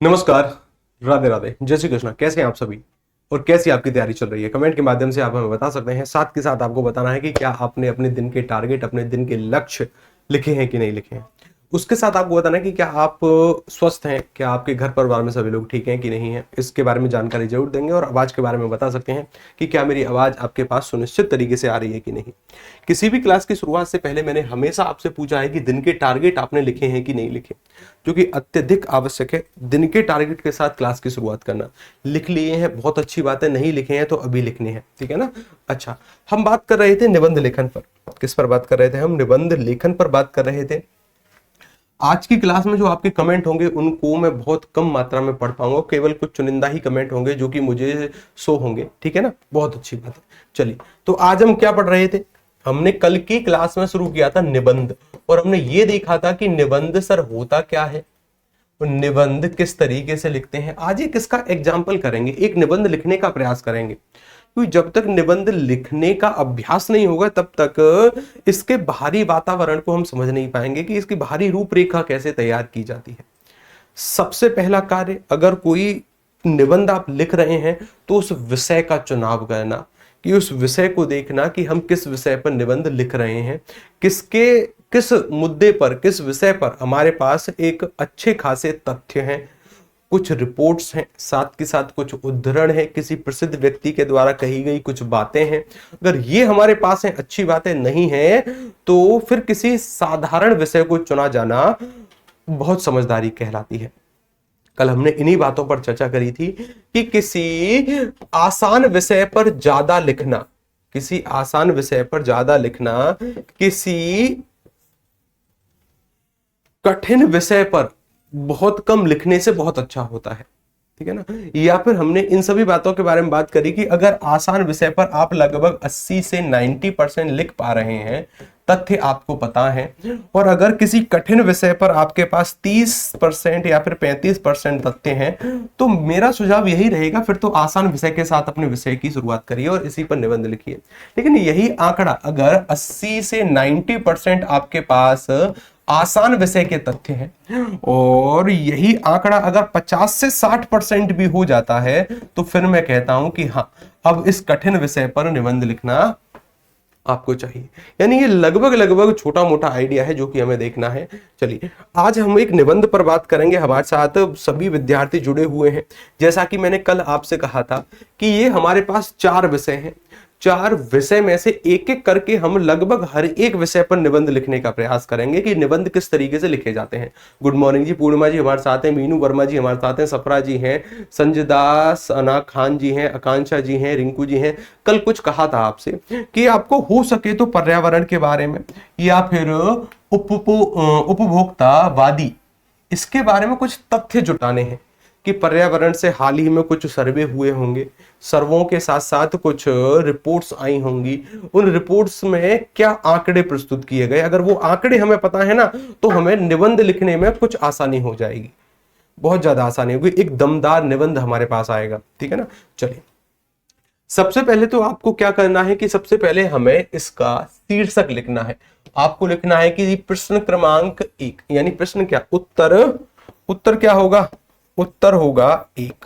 नमस्कार। राधे राधे, जय श्री कृष्णा। कैसे हैं आप सभी और कैसी आपकी तैयारी चल रही है? कमेंट के माध्यम से आप हमें बता सकते हैं। साथ के साथ आपको बताना है कि क्या आपने अपने दिन के टारगेट, अपने दिन के लक्ष्य लिखे हैं कि नहीं लिखे हैं। उसके साथ आपको बताना है कि क्या आप स्वस्थ हैं, क्या आपके घर परिवार में सभी लोग ठीक हैं कि नहीं है। इसके बारे में जानकारी जरूर देंगे और आवाज के बारे में बता सकते हैं कि क्या मेरी आवाज आपके पास सुनिश्चित तरीके से आ रही है कि नहीं। किसी भी क्लास की शुरुआत से पहले मैंने हमेशा आपसे पूछा है कि दिन के टारगेट आपने लिखे हैं कि नहीं लिखे, जो कि अत्यधिक आवश्यक है। दिन के टारगेट के साथ क्लास की शुरुआत करना। लिख लिए हैं, बहुत अच्छी बात है। नहीं लिखे हैं तो अभी लिखने हैं, ठीक है ना। अच्छा, हम बात कर रहे थे निबंध लेखन पर। किस पर बात कर रहे थे? हम निबंध लेखन पर बात कर रहे थे। आज की क्लास में जो आपके कमेंट होंगे उनको मैं बहुत कम मात्रा में पढ़ पाऊंगा, केवल कुछ चुनिंदा ही कमेंट होंगे जो कि मुझे शो होंगे, ठीक है ना। बहुत अच्छी बात है। चलिए, तो आज हम क्या पढ़ रहे थे? हमने कल की क्लास में शुरू किया था निबंध, और हमने ये देखा था कि निबंध सर होता क्या है, निबंध किस तरीके से लिखते हैं। आज एक इसका एग्जाम्पल करेंगे, एक निबंध लिखने का प्रयास करेंगे, क्योंकि जब तक निबंध लिखने का अभ्यास नहीं होगा तब तक इसके बाहरी वातावरण को हम समझ नहीं पाएंगे कि इसकी बाहरी रूपरेखा कैसे तैयार की जाती है। सबसे पहला कार्य, अगर कोई निबंध आप लिख रहे हैं तो उस विषय का चुनाव करना, कि उस विषय को देखना कि हम किस विषय पर निबंध लिख रहे हैं, किस मुद्दे पर, किस विषय पर हमारे पास एक अच्छे खासे तथ्य हैं, कुछ रिपोर्ट्स हैं, साथ के साथ कुछ उद्धरण है, किसी प्रसिद्ध व्यक्ति के द्वारा कही गई कुछ बातें हैं। अगर ये हमारे पास हैं, अच्छी बातें नहीं है, तो फिर किसी साधारण विषय को चुना जाना बहुत समझदारी कहलाती है। कल हमने इन्हीं बातों पर चर्चा करी थी कि किसी आसान विषय पर ज्यादा लिखना, किसी आसान विषय पर ज्यादा लिखना, किसी कठिन विषय पर बहुत कम लिखने से बहुत अच्छा होता है, ठीक है ना। या फिर हमने इन सभी बातों के बारे में बात करी कि अगर आसान विषय पर आप लगभग 80 से 90% लिख पा रहे हैं, तथ्य आपको पता है, और अगर किसी कठिन विषय पर आपके पास 30% या फिर 35% तथ्य हैं, तो मेरा सुझाव यही रहेगा, फिर तो आसान विषय के साथ अपने विषय की शुरुआत करिए और इसी पर निबंध लिखिए। लेकिन यही आंकड़ा अगर 80 से 90% आपके पास आसान विषय के तथ्य हैं, और यही आंकड़ा अगर 50 से 60% भी हो जाता है, तो फिर मैं कहता हूं कि हाँ, अब इस कठिन विषय पर निबंध लिखना आपको चाहिए। यानी ये लगभग लगभग छोटा मोटा आइडिया है जो कि हमें देखना है। चलिए, आज हम एक निबंध पर बात करेंगे। हमारे साथ सभी विद्यार्थी जुड़े हुए हैं। जैसा कि मैंने कल आपसे कहा था कि ये हमारे पास 4 विषय हैं। 4 विषय में से एक एक करके हम लगभग हर एक विषय पर निबंध लिखने का प्रयास करेंगे कि निबंध किस तरीके से लिखे जाते हैं। गुड मॉर्निंग जी, पूर्णिमा जी हमारे साथ हैं, मीनू वर्मा जी हमारे साथ हैं, सफरा जी हैं, संजय दास, अना खान जी हैं, आकांक्षा जी हैं, रिंकू जी हैं। कल कुछ कहा था आपसे कि आपको हो सके तो पर्यावरण के बारे में या फिर उपभोक्तावादी, इसके बारे में कुछ तथ्य जुटाने हैं कि पर्यावरण से हाल ही में कुछ सर्वे हुए होंगे, सर्वों के साथ साथ कुछ रिपोर्ट्स आई होंगी। उन रिपोर्ट्स में क्या आंकड़े प्रस्तुत किए गए, अगर वो आंकड़े हमें पता है ना, तो हमें निबंध लिखने में कुछ आसानी हो जाएगी, बहुत ज्यादा आसानी होगी। एक दमदार निबंध हमारे पास आएगा, ठीक है ना। चलिए, सबसे पहले तो आपको क्या करना है कि सबसे पहले हमें इसका शीर्षक लिखना है। आपको लिखना है कि प्रश्न क्रमांक 1, यानी प्रश्न क्या, उत्तर, उत्तर क्या होगा, उत्तर होगा 1।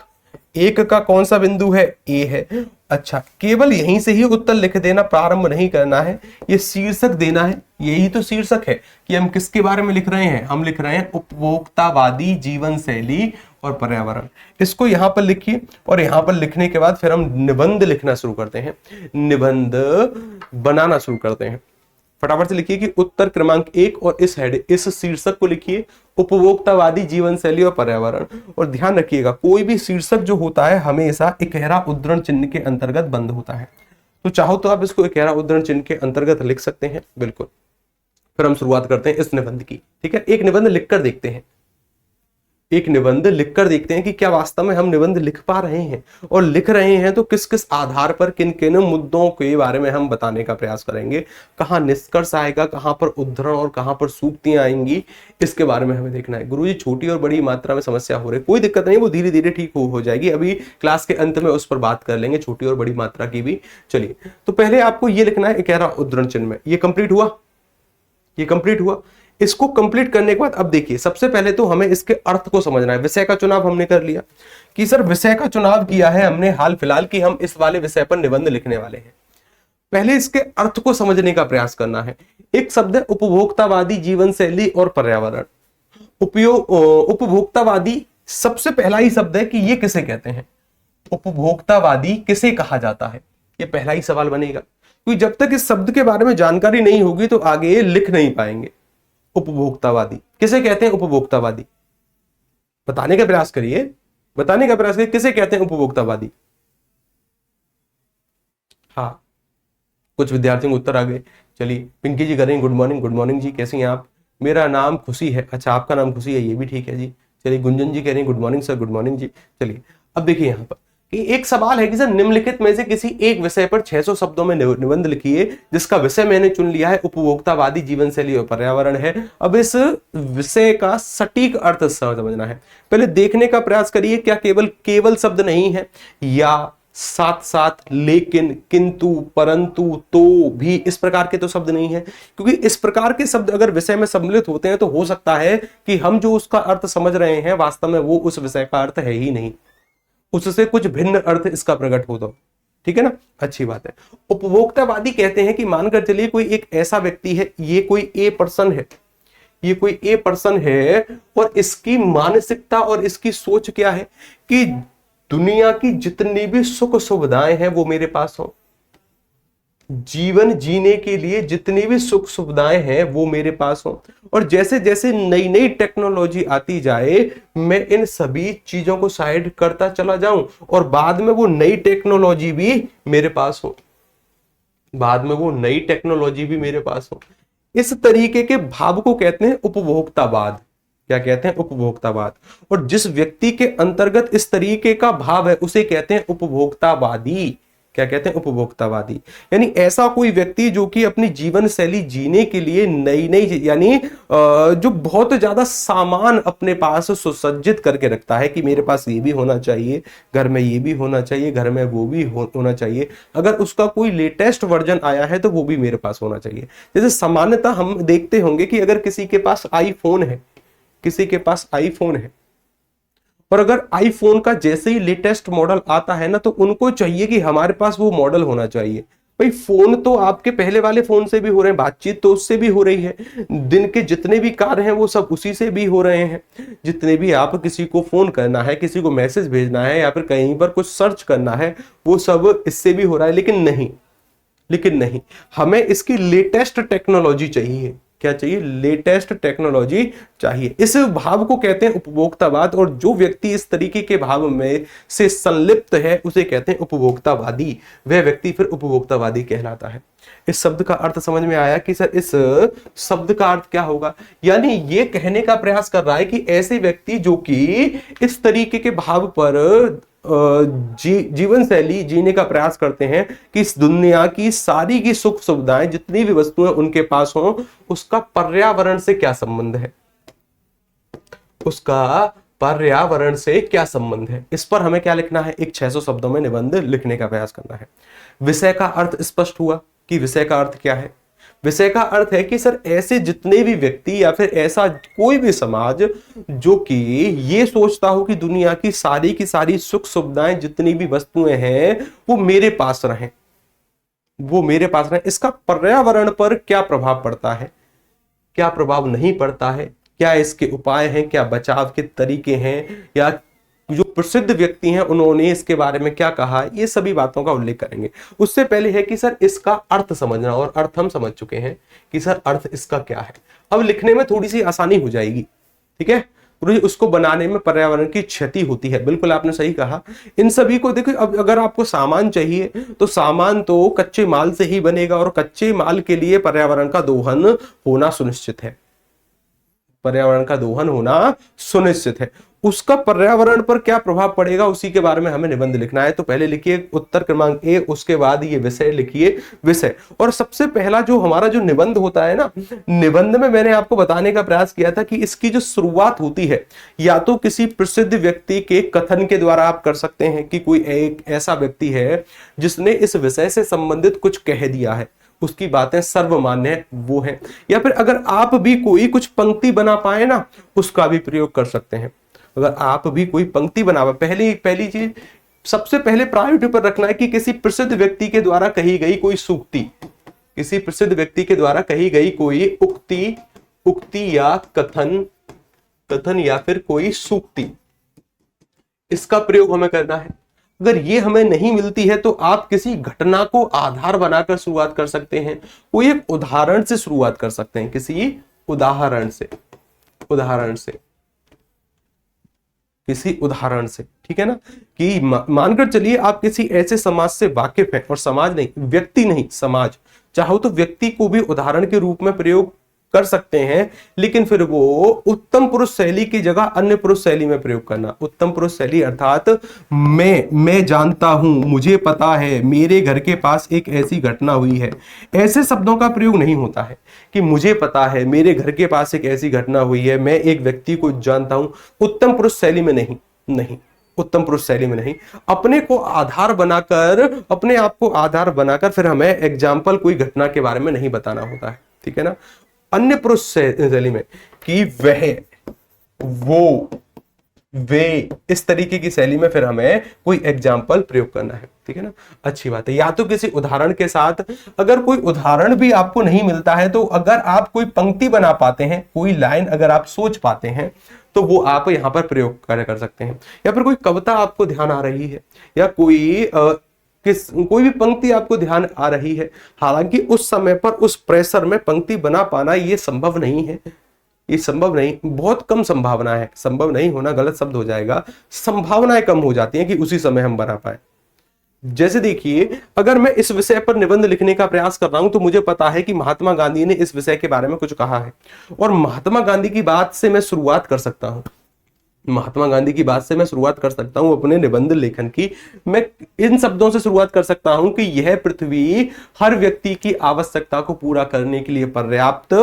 1 का कौन सा बिंदु है, ए है। अच्छा, केवल यहीं से ही उत्तर लिख देना, प्रारंभ नहीं करना है, ये शीर्षक देना है। यही तो शीर्षक है कि हम किसके बारे में लिख रहे हैं। हम लिख रहे हैं उपभोक्तावादी जीवन शैली और पर्यावरण। इसको यहां पर लिखिए, और यहां पर लिखने के बाद फिर हम निबंध लिखना शुरू करते हैं, निबंध बनाना शुरू करते हैं। फटाफट से लिखिए कि उत्तर क्रमांक 1, और इस शीर्षक को लिखिए उपभोक्तावादी जीवन शैली और पर्यावरण। और ध्यान रखिएगा, कोई भी शीर्षक जो होता है हमेशा इकहरा उद्धरण चिन्ह के अंतर्गत बंद होता है। तो चाहो तो आप इसको इकहरा उद्धरण चिन्ह के अंतर्गत लिख सकते हैं, बिल्कुल। फिर हम शुरुआत करते हैं इस निबंध की, ठीक है। एक निबंध लिखकर देखते हैं, एक निबंध लिखकर देखते हैं कि क्या वास्तव में हम निबंध लिख पा रहे हैं, और लिख रहे हैं तो किस किस आधार पर, किन किन मुद्दों के बारे में हम बताने का प्रयास करेंगे, कहां निष्कर्ष आएगा, कहां पर उद्धरण और कहां पर सूक्तियां आएंगी, इसके बारे में हमें देखना है। गुरुजी, छोटी और बड़ी मात्रा में समस्या हो रही है, कोई दिक्कत नहीं, वो धीरे धीरे ठीक हो जाएगी। अभी क्लास के अंत में उस पर बात कर लेंगे, छोटी और बड़ी मात्रा की भी। चलिए, तो पहले आपको ये लिखना है इकहरा उद्धरण चिन्ह में। ये कंप्लीट हुआ, ये कंप्लीट हुआ। इसको कंप्लीट करने के बाद अब देखिए, सबसे पहले तो हमें इसके अर्थ को समझना है। विषय का चुनाव हमने कर लिया कि सर विषय का चुनाव किया है हमने हाल फिलहाल कि हम इस वाले विषय पर निबंध लिखने वाले हैं। पहले इसके अर्थ को समझने का प्रयास करना है। एक शब्द है उपभोक्तावादी जीवन शैली और पर्यावरण। उपभोक्तावादी सबसे पहला ही शब्द है कि ये किसे कहते हैं, उपभोक्तावादी किसे कहा जाता है, ये पहला ही सवाल बनेगा। क्योंकि जब तक इस शब्द के बारे में जानकारी नहीं होगी तो आगे लिख नहीं पाएंगे। उपभोक्तावादी किसे कहते हैं, उपभोक्तावादी बताने का प्रयास करिए, बताने का प्रयास करिए किसे कहते हैं उपभोक्तावादी। हाँ, कुछ विद्यार्थियों को उत्तर आ गए। चलिए पिंकी जी करें गुड मॉर्निंग। गुड मॉर्निंग जी, कैसी हैं आप। मेरा नाम खुशी है। अच्छा, आपका नाम खुशी है, ये भी ठीक है जी। चलिए गुंजन जी कह रहे हैं good morning sir. Good morning जी। चलिए अब देखिए यहाँ पर कि एक सवाल है कि सर निम्नलिखित में से किसी एक विषय पर 600 शब्दों में निबंध लिखिए जिसका विषय मैंने चुन लिया है उपभोक्तावादी जीवन शैली और पर्यावरण है। अब इस विषय का सटीक अर्थ समझना है। पहले देखने का प्रयास करिए, क्या केवल शब्द नहीं है, या साथ साथ, लेकिन, किंतु, परंतु, तो, भी, इस प्रकार के तो शब्द नहीं है। क्योंकि इस प्रकार के शब्द अगर विषय में सम्मिलित होते हैं तो हो सकता है कि हम जो उसका अर्थ समझ रहे हैं वास्तव में वो उस विषय का अर्थ है ही नहीं, उससे कुछ भिन्न अर्थ इसका प्रकट हो तो, ठीक है ना, अच्छी बात है। उपभोक्तावादी कहते हैं कि मानकर चलिए कोई एक ऐसा व्यक्ति है, ये कोई ए पर्सन है, ये कोई ए पर्सन है और इसकी मानसिकता और इसकी सोच क्या है कि दुनिया की जितनी भी सुख सुविधाएं हैं वो मेरे पास हो, जीवन जीने के लिए जितनी भी सुख सुविधाएं हैं वो मेरे पास हो, और जैसे जैसे नई नई टेक्नोलॉजी आती जाए मैं इन सभी चीजों को साइड करता चला जाऊं और बाद में वो नई टेक्नोलॉजी भी मेरे पास हो, बाद में वो नई टेक्नोलॉजी भी मेरे पास हो। इस तरीके के भाव को कहते हैं उपभोक्तावाद। क्या कहते हैं, उपभोक्तावाद। और जिस व्यक्ति के अंतर्गत इस तरीके का भाव है उसे कहते हैं उपभोक्तावादी। क्या कहते हैं, उपभोक्तावादी। यानी ऐसा कोई व्यक्ति जो कि अपनी जीवन शैली जीने के लिए नई नई यानी जो बहुत ज्यादा सामान अपने पास सुसज्जित करके रखता है कि मेरे पास ये भी होना चाहिए, घर में ये भी होना चाहिए, घर में वो भी होना चाहिए, अगर उसका कोई लेटेस्ट वर्जन आया है तो वो भी मेरे पास होना चाहिए। जैसे सामान्यतः हम देखते होंगे कि अगर किसी के पास आईफोन है, किसी के पास आईफोन है, और अगर आईफोन का जैसे ही लेटेस्ट मॉडल आता है ना तो उनको चाहिए कि हमारे पास वो मॉडल होना चाहिए। भाई फोन तो आपके पहले वाले फोन से भी हो रहे हैं, बातचीत तो उससे भी हो रही है, दिन के जितने भी कार्य हैं वो सब उसी से भी हो रहे हैं, जितने भी आप किसी को फोन करना है, किसी को मैसेज भेजना है या फिर कहीं पर कुछ सर्च करना है वो सब इससे भी हो रहा है। लेकिन नहीं, हमें इसकी लेटेस्ट टेक्नोलॉजी चाहिए। क्या चाहिए, लेटेस्ट टेक्नोलॉजी चाहिए। इस भाव को कहते हैं उपभोक्तावाद, और जो व्यक्ति इस तरीके के भाव में से संलिप्त है उसे कहते हैं उपभोक्तावादी। वह व्यक्ति फिर उपभोक्तावादी कहलाता है। इस शब्द का अर्थ समझ में आया कि सर इस शब्द का अर्थ क्या होगा। यानी ये कहने का प्रयास कर रहा है कि ऐसे व्यक्ति जो कि इस तरीके के भाव पर जीवन शैली जीने का प्रयास करते हैं कि इस दुनिया की सारी की सुख सुविधाएं जितनी भी वस्तुएं उनके पास हो, उसका पर्यावरण से क्या संबंध है, उसका पर्यावरण से क्या संबंध है, इस पर हमें क्या लिखना है, एक 600 शब्दों में निबंध लिखने का प्रयास करना है। विषय का अर्थ स्पष्ट हुआ कि विषय का अर्थ क्या है। विषय का अर्थ है कि सर ऐसे जितने भी व्यक्ति या फिर ऐसा कोई भी समाज जो कि ये सोचता हो कि दुनिया की सारी सुख सुविधाएं जितनी भी वस्तुएं हैं वो मेरे पास रहें, वो मेरे पास रहें, इसका पर्यावरण पर क्या प्रभाव पड़ता है, क्या प्रभाव नहीं पड़ता है, क्या इसके उपाय हैं, क्या बचाव के तरीके हैं, या जो प्रसिद्ध व्यक्ति हैं उन्होंने इसके बारे में क्या कहा, ये सभी बातों का उल्लेख करेंगे। उससे पहले है कि सर इसका अर्थ समझना, और अर्थ हम समझ चुके हैं कि सर अर्थ इसका क्या है। अब लिखने में थोड़ी सी आसानी हो जाएगी, ठीक है। उसको बनाने में पर्यावरण की क्षति होती है, बिल्कुल आपने सही कहा। इन सभी को देखो, अब अगर आपको सामान चाहिए तो सामान तो कच्चे माल से ही बनेगा, और कच्चे माल के लिए पर्यावरण का दोहन होना सुनिश्चित है, पर्यावरण का दोहन होना सुनिश्चित है। उसका पर्यावरण पर क्या प्रभाव पड़ेगा उसी के बारे में हमें निबंध लिखना है। तो पहले लिखिए उत्तर क्रमांक ए, उसके बाद ये विषय लिखिए, विषय। और सबसे पहला जो हमारा जो निबंध होता है ना, निबंध में मैंने आपको बताने का प्रयास किया था कि इसकी जो शुरुआत होती है या तो किसी प्रसिद्ध व्यक्ति के कथन के द्वारा आप कर सकते हैं कि कोई एक ऐसा व्यक्ति है जिसने इस विषय से संबंधित कुछ कह दिया है, उसकी बातें सर्वमान्य वो हैं। या फिर अगर आप भी कोई कुछ पंक्ति बना पाए ना, उसका भी प्रयोग कर सकते हैं। अगर आप भी कोई पंक्ति बना पाए, पहली चीज सबसे पहले प्रायोरिटी पर रखना है कि किसी प्रसिद्ध व्यक्ति के द्वारा कही गई कोई सूक्ति, किसी प्रसिद्ध व्यक्ति के द्वारा कही गई कोई उक्ति या कथन या फिर कोई सूक्ति, इसका प्रयोग हमें करना है। अगर ये हमें नहीं मिलती है तो आप किसी घटना को आधार बनाकर शुरुआत कर सकते हैं, कोई एक उदाहरण से शुरुआत कर सकते हैं, किसी उदाहरण से, ठीक है ना। कि मानकर चलिए आप किसी ऐसे समाज से वाकिफ हैं, और समाज नहीं, व्यक्ति नहीं, समाज, चाहो तो व्यक्ति को भी उदाहरण के रूप में प्रयोग कर सकते हैं, लेकिन फिर वो उत्तम पुरुष शैली की जगह अन्य पुरुष शैली में प्रयोग करना। उत्तम पुरुष शैली अर्थात मैं जानता हूं, मुझे पता है, मेरे घर के पास एक ऐसी घटना हुई है, ऐसे शब्दों का प्रयोग नहीं होता है कि मुझे पता है, मेरे घर के पास एक ऐसी घटना हुई है, मैं एक व्यक्ति को जानता हूं। उत्तम पुरुष शैली में नहीं, उत्तम पुरुष शैली में नहीं। अपने आप को आधार बनाकर फिर हमें एग्जाम्पल कोई घटना के बारे में नहीं बताना होता है, ठीक है ना। अन्य पुरुष शैली में कि वे इस तरीके की शैली में फिर हमें कोई एग्जाम्पल प्रयोग करना है, ठीक है ना। अच्छी बात है। या तो किसी उदाहरण के साथ, अगर कोई उदाहरण भी आपको नहीं मिलता है तो अगर आप कोई पंक्ति बना पाते हैं, कोई लाइन अगर आप सोच पाते हैं, तो वो आप यहां पर प्रयोग कर सकते हैं। या फिर कोई कविता आपको ध्यान आ रही है, या कोई भी पंक्ति आपको ध्यान आ रही है, हालांकि उस समय पर उस प्रेशर में पंक्ति बना पाना ये संभव नहीं है, ये संभव नहीं, बहुत कम संभावना है। संभव नहीं होना गलत शब्द हो जाएगा, संभावनाएं कम हो जाती हैं कि उसी समय हम बना पाए। जैसे देखिए, अगर मैं इस विषय पर निबंध लिखने का प्रयास कर रहा हूं तो मुझे पता है कि महात्मा गांधी ने इस विषय के बारे में कुछ कहा है, और महात्मा गांधी की बात से मैं शुरुआत कर सकता हूं, अपने निबंध लेखन की। मैं इन शब्दों से शुरुआत कर सकता हूं कि यह पृथ्वी हर व्यक्ति की आवश्यकता को पूरा करने के लिए पर्याप्त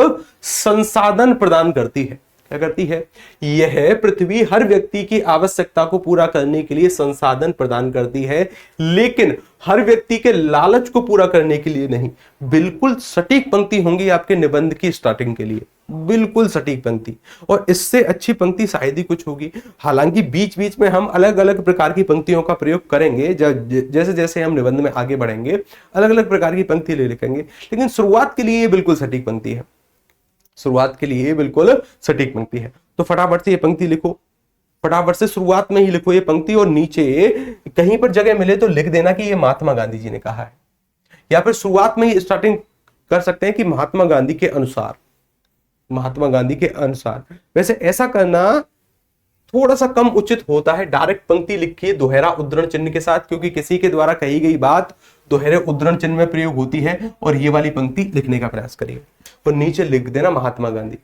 संसाधन प्रदान करती है। क्या करती है? यह पृथ्वी हर व्यक्ति की आवश्यकता को पूरा करने के लिए संसाधन प्रदान करती है, लेकिन हर व्यक्ति के लालच को पूरा करने के लिए नहीं। बिल्कुल सटीक पंक्ति होंगी आपके निबंध की स्टार्टिंग के लिए, बिल्कुल सटीक पंक्ति, और इससे अच्छी पंक्ति शायद ही कुछ होगी। हालांकि बीच बीच में हम अलग अलग प्रकार की पंक्तियों का प्रयोग करेंगे, जैसे जैसे हम निबंध में आगे बढ़ेंगे अलग अलग प्रकार की पंक्ति ले लिखेंगे, लेकिन शुरुआत के लिए बिल्कुल सटीक पंक्ति है, शुरुआत के लिए बिल्कुल सटीक पंक्ति है। तो फटाफट से ये पंक्ति लिखो, फटाफट से शुरुआत में ही लिखो ये पंक्ति, और नीचे कहीं पर जगह मिले तो लिख देना कि ये महात्मा गांधी जी ने कहा है, या फिर शुरुआत में ही स्टार्टिंग कर सकते हैं कि महात्मा गांधी के अनुसार, महात्मा गांधी के अनुसार। वैसे ऐसा करना थोड़ा सा कम उचित होता है, डायरेक्ट पंक्ति लिखिए दोहरा उद्धरण चिन्ह के साथ, क्योंकि किसी के द्वारा कही गई बात दोहरे उद्धरण चिन्ह में प्रयोग होती है, और ये वाली पंक्ति लिखने का प्रयास करिए, और नीचे लिख देना महात्मा गांधी।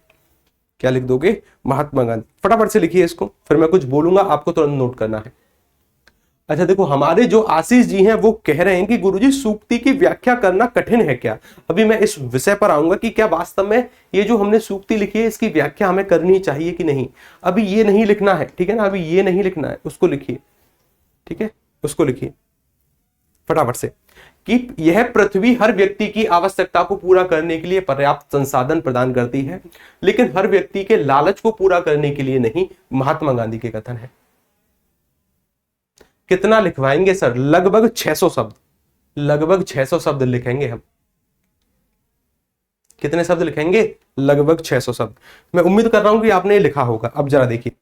क्या लिख दोगे? महात्मा गांधी। फटाफट से लिखिए इसको, फिर मैं कुछ बोलूंगा आपको तुरंत नोट करना है। अच्छा देखो, हमारे जो आशीष जी हैं वो कह रहे हैं कि गुरुजी सूक्ति की व्याख्या करना कठिन है क्या? अभी मैं इस विषय पर आऊंगा कि क्या वास्तव में ये जो हमने सूक्ति लिखी है इसकी व्याख्या हमें करनी चाहिए कि नहीं। अभी ये नहीं लिखना है, ठीक है ना, अभी ये नहीं लिखना है, उसको लिखिए, ठीक है, उसको लिखिए फटाफट से कि यह पृथ्वी हर व्यक्ति की आवश्यकता को पूरा करने के लिए पर्याप्त संसाधन प्रदान करती है, लेकिन हर व्यक्ति के लालच को पूरा करने के लिए नहीं। महात्मा गांधी के कथन है। कितना लिखवाएंगे सर? लगभग 600 शब्द, लगभग 600 शब्द लिखेंगे हम। कितने शब्द लिखेंगे? लगभग 600 शब्द। मैं उम्मीद कर रहा हूं कि आपने लिखा होगा। अब जरा देखिए,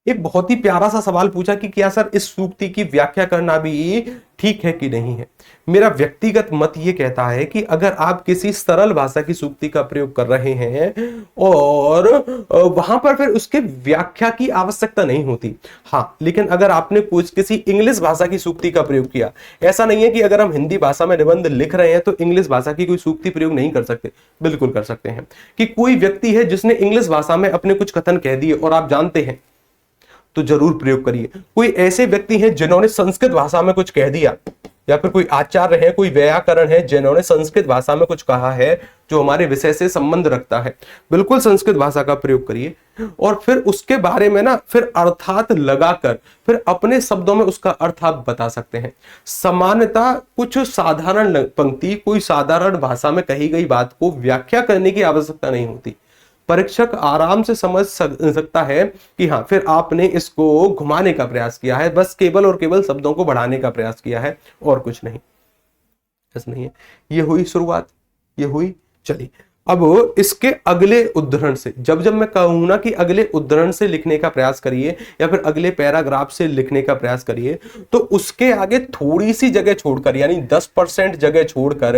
एक बहुत ही प्यारा सा सवाल पूछा कि क्या सर इस सूक्ति की व्याख्या करना भी ठीक है कि नहीं है। मेरा व्यक्तिगत मत ये कहता है कि अगर आप किसी सरल भाषा की सूक्ति का प्रयोग कर रहे हैं और वहां पर फिर उसके व्याख्या की आवश्यकता नहीं होती। हाँ, लेकिन अगर आपने कुछ किसी इंग्लिश भाषा की सूक्ति का प्रयोग किया, ऐसा नहीं है कि अगर हम हिंदी भाषा में निबंध लिख रहे हैं तो इंग्लिश भाषा की कोई सूक्ति प्रयोग नहीं कर सकते, बिल्कुल कर सकते हैं। कि कोई व्यक्ति है जिसने इंग्लिश भाषा में अपने कुछ कथन कह दिए और आप जानते हैं तो जरूर प्रयोग करिए। कोई ऐसे व्यक्ति हैं जिन्होंने संस्कृत भाषा में कुछ कह दिया या फिर कोई आचार्य है, कोई व्याकरण है जिन्होंने संस्कृत भाषा में कुछ कहा है जो हमारे विषय से संबंध रखता है, बिल्कुल संस्कृत भाषा का प्रयोग करिए और फिर उसके बारे में ना फिर अर्थात लगाकर फिर अपने शब्दों में उसका अर्थ आप बता सकते हैं। सामान्यतः कुछ साधारण पंक्ति, कोई साधारण भाषा में कही गई बात को व्याख्या करने की आवश्यकता नहीं होती। परीक्षक आराम से समझ सकता है कि हाँ फिर आपने इसको घुमाने का प्रयास किया है, बस केवल और केवल शब्दों को बढ़ाने का प्रयास किया है और कुछ नहीं, ऐसा नहीं है। ये हुई शुरुआत, ये हुई। चलिए अब इसके अगले उद्धरण से, जब जब मैं कहूं ना कि अगले उद्धरण से लिखने का प्रयास करिए या फिर अगले पैराग्राफ से लिखने का प्रयास करिए, तो उसके आगे थोड़ी सी जगह छोड़कर, यानी 10% जगह छोड़कर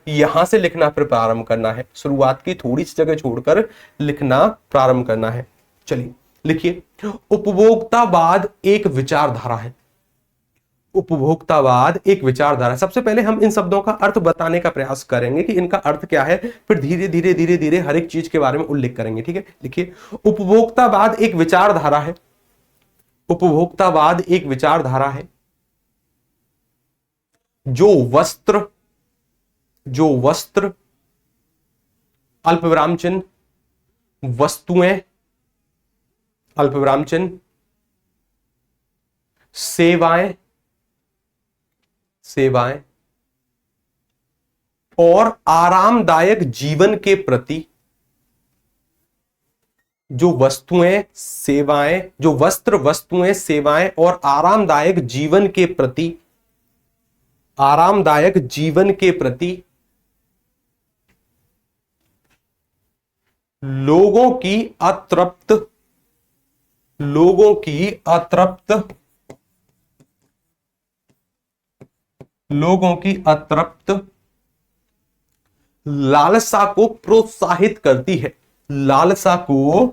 यहां से लिखना फिर प्रारंभ करना है। शुरुआत की थोड़ी सी जगह छोड़कर लिखना प्रारंभ करना है। चलिए लिखिए, उपभोक्तावाद एक विचारधारा है। उपभोक्तावाद एक विचारधारा। सबसे पहले हम इन शब्दों का अर्थ बताने का प्रयास करेंगे कि इनका अर्थ क्या है, फिर धीरे धीरे धीरे धीरे हर एक चीज के बारे में उल्लेख करेंगे। ठीक है, लिखिए, उपभोक्तावाद एक विचारधारा है। उपभोक्तावाद एक विचारधारा है जो वस्त्र अल्पविराम चिन्ह, वस्तुएं अल्पविराम चिन्ह, सेवाएं और आरामदायक जीवन के प्रति, जो वस्तुएं सेवाएं, जो वस्त्र वस्तुएं सेवाएं और आरामदायक जीवन के प्रति, आरामदायक जीवन के प्रति लोगों की अतृप्त लालसा को प्रोत्साहित करती है। लालसा को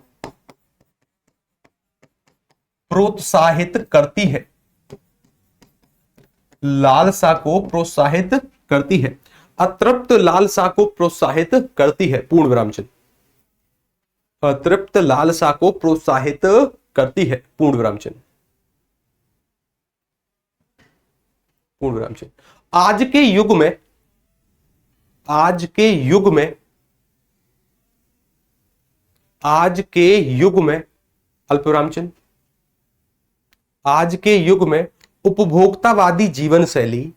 प्रोत्साहित करती है। लालसा को प्रोत्साहित करती है। अतृप्त लालसा को प्रोत्साहित करती है, पूर्ण विराम चिन्ह। अतृप्त लालसा को प्रोत्साहित करती है, पूर्ण विराम चिन्ह, पूर्ण विराम चिन्ह। आज के युग में अल्पविराम चिन्ह, आज के युग में उपभोक्तावादी जीवन शैली,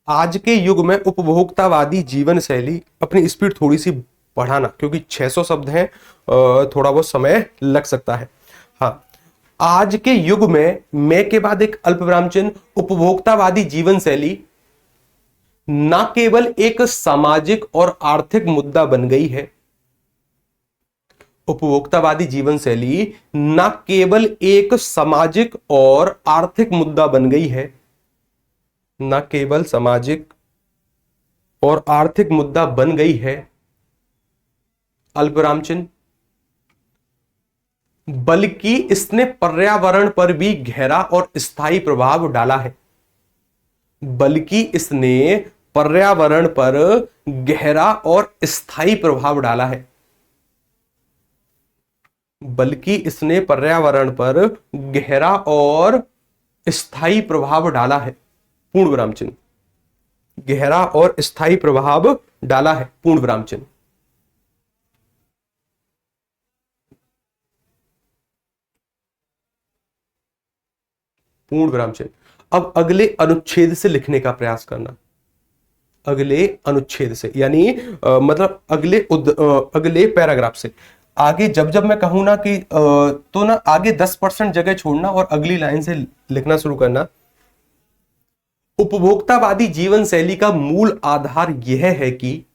आज के युग में उपभोक्तावादी जीवन शैली, अपनी स्पीड थोड़ी सी बढ़ाना क्योंकि 600 शब्द हैं, थोड़ा बहुत समय लग सकता है। हाँ, आज के युग में मैं के बाद एक अल्पविराम चिन्ह, उपभोक्तावादी जीवन शैली न केवल एक सामाजिक और आर्थिक मुद्दा बन गई है। उपभोक्तावादी जीवन शैली न केवल एक सामाजिक और आर्थिक मुद्दा बन गई है, न केवल सामाजिक और आर्थिक मुद्दा बन गई है, अल्पविराम चिन्ह, बल्कि इसने पर्यावरण पर भी गहरा और स्थायी प्रभाव डाला है। बल्कि इसने पर्यावरण पर गहरा और स्थायी प्रभाव डाला है। बल्कि इसने पर्यावरण पर गहरा और स्थायी प्रभाव डाला है, पूर्ण विराम चिन्ह। गहरा और स्थायी प्रभाव डाला है, पूर्ण विराम चिन्ह। पूर्ण विराम चिन्ह। अब अगले अनुच्छेद से लिखने का प्रयास करना। अगले अनुच्छेद से यानी मतलब अगले पैराग्राफ से आगे जब जब मैं कहूं ना कि तो ना आगे 10% जगह छोड़ना और अगली लाइन से लिखना शुरू करना। उपभोक्तावादी जीवन शैली का मूल आधार यह है कि,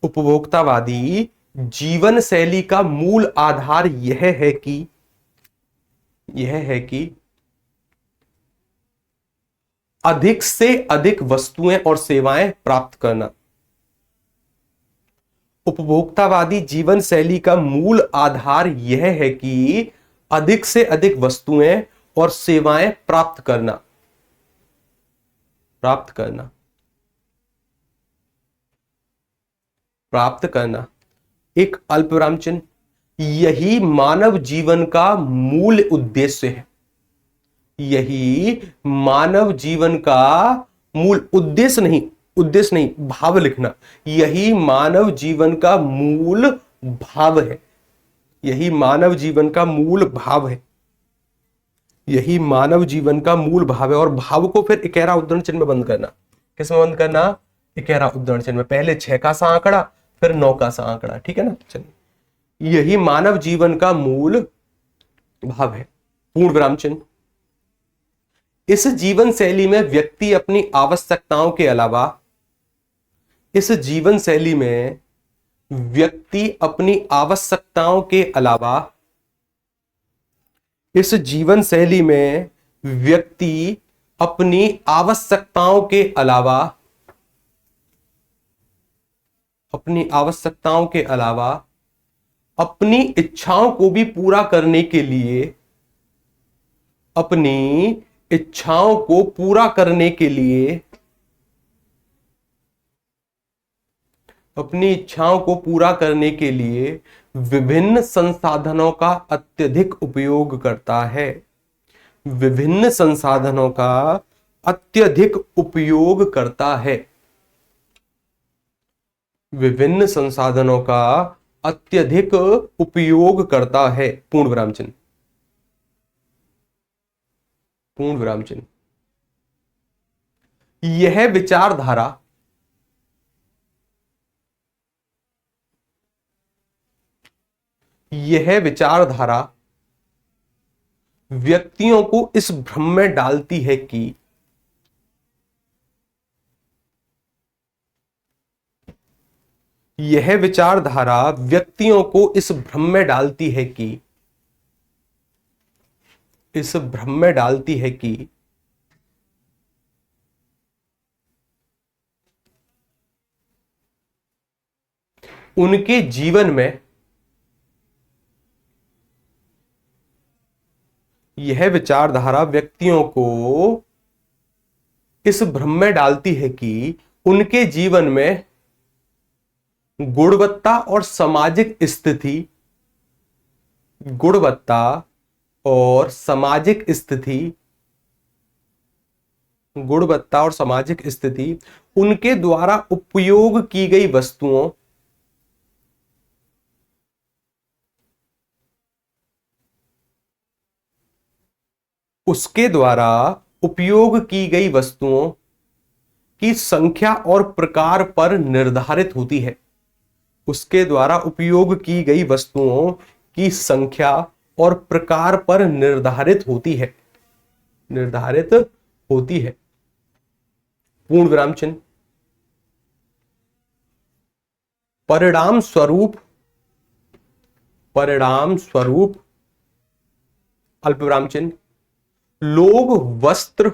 उपभोक्तावादी जीवन शैली का मूल आधार यह है कि अधिक से अधिक वस्तुएं और सेवाएं प्राप्त करना। उपभोक्तावादी जीवन शैली का मूल आधार यह है कि अधिक से अधिक वस्तुएं और सेवाएं प्राप्त करना। एक अल्पविराम चिन्ह। यही मानव जीवन का मूल उद्देश्य है। यही मानव जीवन का मूल उद्देश्य नहीं, भाव लिखना। यही मानव जीवन का मूल भाव है। यही मानव जीवन का मूल भाव है। यही मानव जीवन का मूल भाव है। और भाव को फिर इकेरा उद्धरण चिन्ह में बंद करना। किस में बंद करना? इकेरा उद्धरण चिन्ह में। पहले 6 का सा आंकड़ा, फिर 9 का सा आंकड़ा, ठीक है ना। चलिए, यही मानव जीवन का मूल भाव है, पूर्ण विराम चिन्ह। इस जीवन शैली में व्यक्ति अपनी आवश्यकताओं के अलावा इस जीवन शैली में व्यक्ति अपनी आवश्यकताओं के अलावा इस जीवन शैली में व्यक्ति अपनी आवश्यकताओं के अलावा अपनी इच्छाओं को भी पूरा करने के लिए अपनी इच्छाओं को पूरा करने के लिए अपनी इच्छाओं को पूरा करने के लिए विभिन्न संसाधनों का अत्यधिक उपयोग करता है। विभिन्न संसाधनों का अत्यधिक उपयोग करता है। विभिन्न संसाधनों का अत्यधिक उपयोग करता है। पूर्ण विराम चिन्ह। पूर्ण विराम चिन्ह। यह विचारधारा व्यक्तियों को इस भ्रम में डालती है कि यह विचारधारा व्यक्तियों को इस भ्रम में डालती है कि उनके जीवन में यह विचारधारा व्यक्तियों को इस भ्रम में डालती है कि उनके जीवन में गुणवत्ता और सामाजिक स्थिति उनके द्वारा उपयोग की गई वस्तुओं उसके द्वारा उपयोग की गई वस्तुओं की संख्या और प्रकार पर निर्धारित होती है। उसके द्वारा उपयोग की गई वस्तुओं की संख्या और प्रकार पर निर्धारित होती है। पूर्ण विराम चिन्ह। परिणाम स्वरूप अल्प विराम चिन्ह लोग वस्त्र।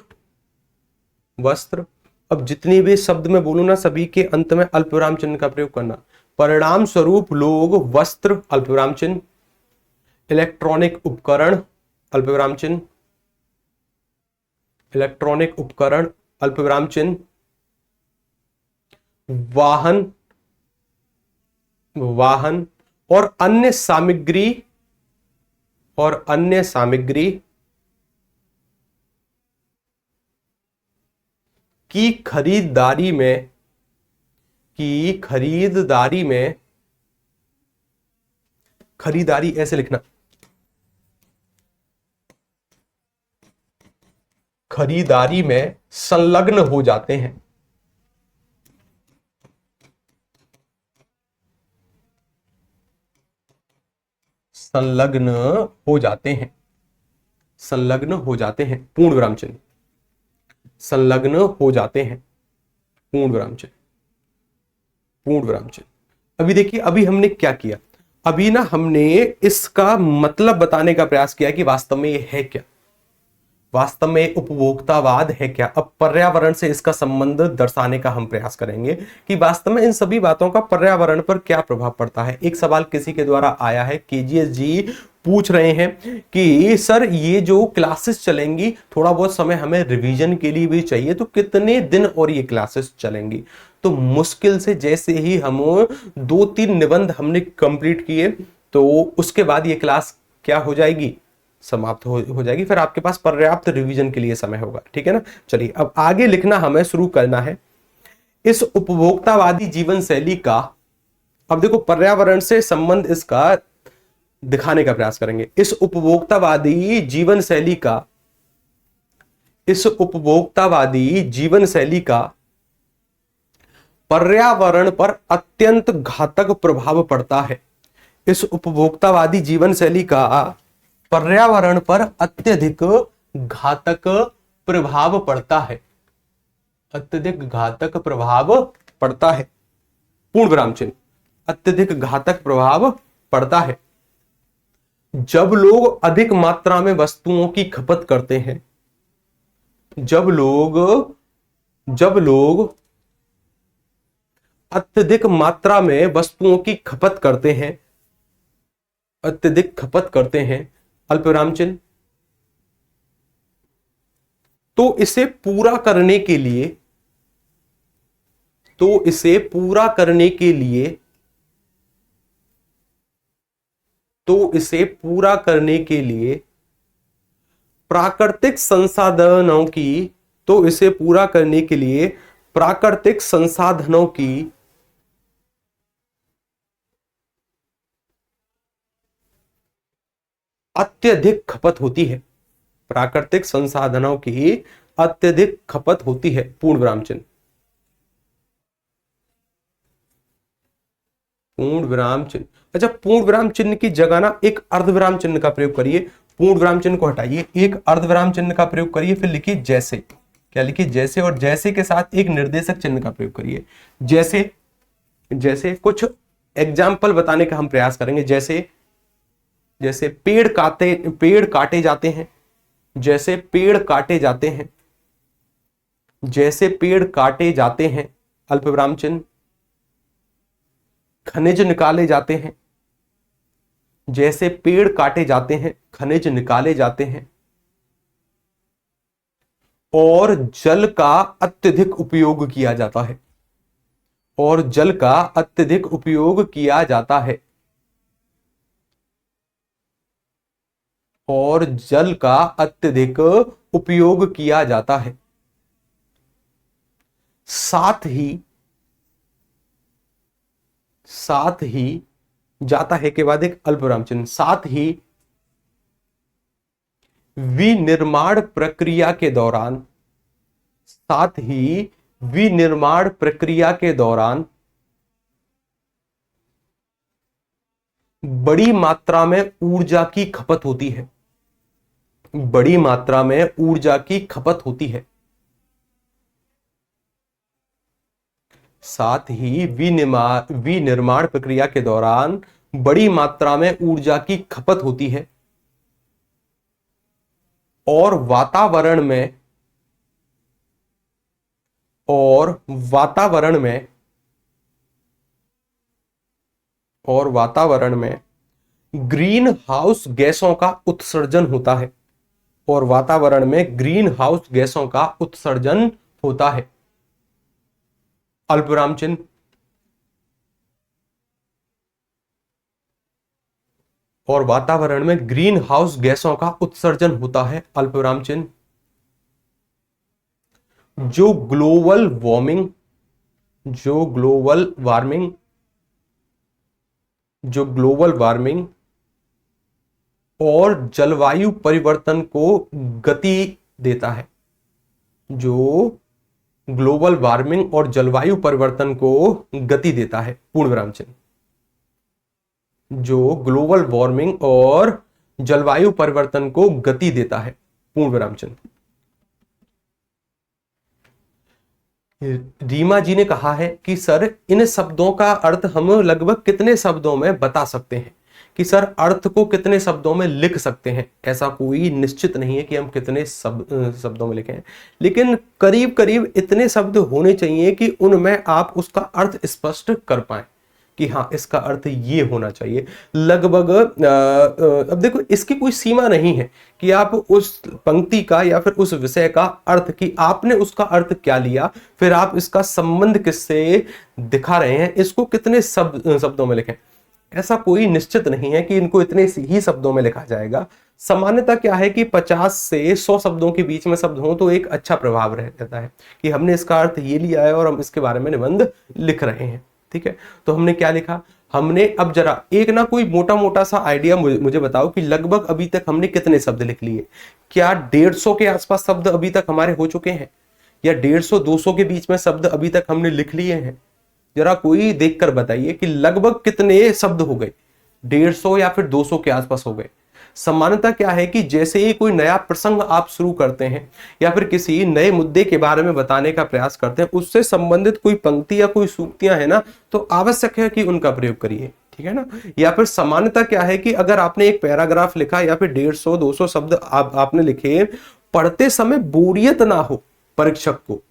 अब जितनी भी शब्द में बोलूं ना, सभी के अंत में अल्प विराम चिन्ह का प्रयोग करना। परिणाम स्वरूप लोग वस्त्र अल्प विराम चिन्ह, इलेक्ट्रॉनिक उपकरण अल्प विराम चिन्ह, इलेक्ट्रॉनिक उपकरण अल्प विराम चिन्ह, वाहन और अन्य सामग्री की खरीदारी में खरीदारी ऐसे लिखना, खरीदारी में संलग्न हो जाते हैं। संलग्न हो जाते हैं। पूर्ण विराम चिन्ह। संलग्न हो जाते हैं। पूर्ण विराम चिन्ह। अभी देखिए, अभी हमने क्या किया? अभी ना हमने इसका मतलब बताने का प्रयास किया कि वास्तव में ये है क्या, वास्तव में उपभोक्तावाद है क्या। अब पर्यावरण से इसका संबंध दर्शाने का हम प्रयास करेंगे कि वास्तव में इन सभी बातों का पर्यावरण पर क्या प्रभाव पड़ता है। एक सवाल किसी के द्वारा आया है, केजीएस जी पूछ रहे हैं कि सर ये जो क्लासेस चलेंगी, थोड़ा बहुत समय हमें रिवीजन के लिए भी चाहिए, तो कितने दिन और ये क्लासेस चलेंगी? तो मुश्किल से जैसे ही हम 2-3 निबंध हमने कंप्लीट किए, तो उसके बाद ये क्लास क्या हो जाएगी? समाप्त हो जाएगी, फिर आपके पास पर्याप्त रिवीजन के लिए समय होगा। ठीक है ना। चलिए अब आगे लिखना हमें शुरू करना है। इस उपभोक्तावादी जीवन शैली का, अब देखो पर्यावरण से संबंध इसका दिखाने का प्रयास करेंगे। इस उपभोक्तावादी जीवन शैली का, इस उपभोक्तावादी जीवन शैली का पर्यावरण पर अत्यंत घातक प्रभाव पड़ता है। इस उपभोक्तावादी जीवन शैली का पर्यावरण पर अत्यधिक घातक प्रभाव पड़ता है, अत्यधिक घातक प्रभाव पड़ता है, पूर्ण विराम चिन्ह, अत्यधिक घातक प्रभाव पड़ता है। जब लोग अधिक मात्रा में वस्तुओं की खपत करते हैं, जब लोग अत्यधिक मात्रा में वस्तुओं की खपत करते हैं, अत्यधिक खपत करते हैं, अल्पविराम चिन्ह, तो इसे पूरा करने के लिए, तो इसे पूरा करने के लिए, तो इसे पूरा करने के लिए प्राकृतिक संसाधनों की, तो इसे पूरा करने के लिए प्राकृतिक संसाधनों की अत्यधिक खपत होती है, प्राकृतिक संसाधनों की अत्यधिक खपत होती है, पूर्ण विराम चिन्ह, पूर्ण विराम चिन्ह। अच्छा, पूर्ण विराम चिन्ह की जगह ना एक अर्धविराम चिन्ह का प्रयोग करिए, पूर्ण विराम चिन्ह को हटाइए, एक अर्धविराम चिन्ह का प्रयोग करिए, फिर लिखिए जैसे, क्या लिखिए जैसे, और जैसे के साथ एक निर्देशक चिन्ह का प्रयोग करिए। जैसे, जैसे कुछ एग्जाम्पल बताने का हम प्रयास करेंगे। जैसे, जैसे पेड़ काटे जाते हैं, जैसे पेड़ काटे जाते हैं, जैसे पेड़ काटे जाते हैं, अल्पविराम चिन्ह, खनिज निकाले जाते हैं, जैसे पेड़ काटे जाते हैं, खनिज निकाले जाते हैं, और जल का अत्यधिक उपयोग किया जाता है, और जल का अत्यधिक उपयोग किया जाता है, और जल का अत्यधिक उपयोग किया जाता है। साथ ही जाता है के बाद एक अल्पविराम चिन्ह, साथ ही विनिर्माण प्रक्रिया के दौरान, साथ ही विनिर्माण प्रक्रिया के दौरान बड़ी मात्रा में ऊर्जा की खपत होती है, बड़ी मात्रा में ऊर्जा की खपत होती है। साथ ही विनिर्माण प्रक्रिया के दौरान बड़ी मात्रा में ऊर्जा की खपत होती है, और वातावरण में, और वातावरण में, और वातावरण में ग्रीन हाउस गैसों का उत्सर्जन होता है, और वातावरण में ग्रीन हाउस गैसों का उत्सर्जन होता है, अल्पविराम चिन्ह, और वातावरण में ग्रीन हाउस गैसों का उत्सर्जन होता है, अल्पविराम चिन्ह। जो ग्लोबल वार्मिंग, जो ग्लोबल वार्मिंग, जो ग्लोबल वार्मिंग और जलवायु परिवर्तन को गति देता है, जो ग्लोबल वार्मिंग और जलवायु परिवर्तन को गति देता है, पूर्ण विराम चिन्ह, जो ग्लोबल वार्मिंग और जलवायु परिवर्तन को गति देता है, पूर्ण विराम चिन्ह। रीमा जी ने कहा है कि सर इन शब्दों का अर्थ हम लगभग कितने शब्दों में बता सकते हैं, कि सर अर्थ को कितने शब्दों में लिख सकते हैं। ऐसा कोई निश्चित नहीं है कि हम कितने शब्दों में लिखें, लेकिन करीब करीब इतने शब्द होने चाहिए कि उनमें आप उसका अर्थ स्पष्ट कर पाएं कि हाँ इसका अर्थ ये होना चाहिए। लगभग अब देखो इसकी कोई सीमा नहीं है कि आप उस पंक्ति का या फिर उस विषय का अर्थ, कि आपने उसका अर्थ क्या लिया, फिर आप इसका संबंध किससे दिखा रहे हैं, इसको कितने शब्दों में लिखें। ऐसा कोई निश्चित नहीं है कि इनको इतने ही शब्दों में लिखा जाएगा। सामान्यतः क्या है कि 50 से 100 शब्दों के बीच में शब्द हो तो एक अच्छा प्रभाव रह जाता है कि हमने इसका अर्थ ये लिया है और हम इसके बारे में निबंध लिख रहे हैं। ठीक है, तो हमने क्या लिखा, हमने अब जरा एक ना कोई मोटा मोटा सा आइडिया मुझे बताओ कि लगभग अभी तक हमने कितने शब्द लिख लिए। क्या 150 के आसपास शब्द अभी तक हमारे हो चुके हैं, या 150-200 के बीच में शब्द अभी तक हमने लिख लिए हैं? जरा कोई देखकर बताइए कि लगभग कितने शब्द हो गए, 150 या फिर 200 के आसपास हो गए। सामान्यतः क्या है कि जैसे ही कोई नया प्रसंग आप शुरू करते हैं या फिर किसी नए मुद्दे के बारे में बताने का प्रयास करते हैं, उससे संबंधित कोई पंक्ति या कोई सूक्तियां है ना, तो आवश्यक है कि उनका प्रयोग करिए। ठीक है ना। या फिर सामान्यतः क्या है कि अगर आपने एक पैराग्राफ लिखा या फिर 150-200 शब्द आपने लिखे, पढ़ते समय बोरियत ना हो परीक्षक को,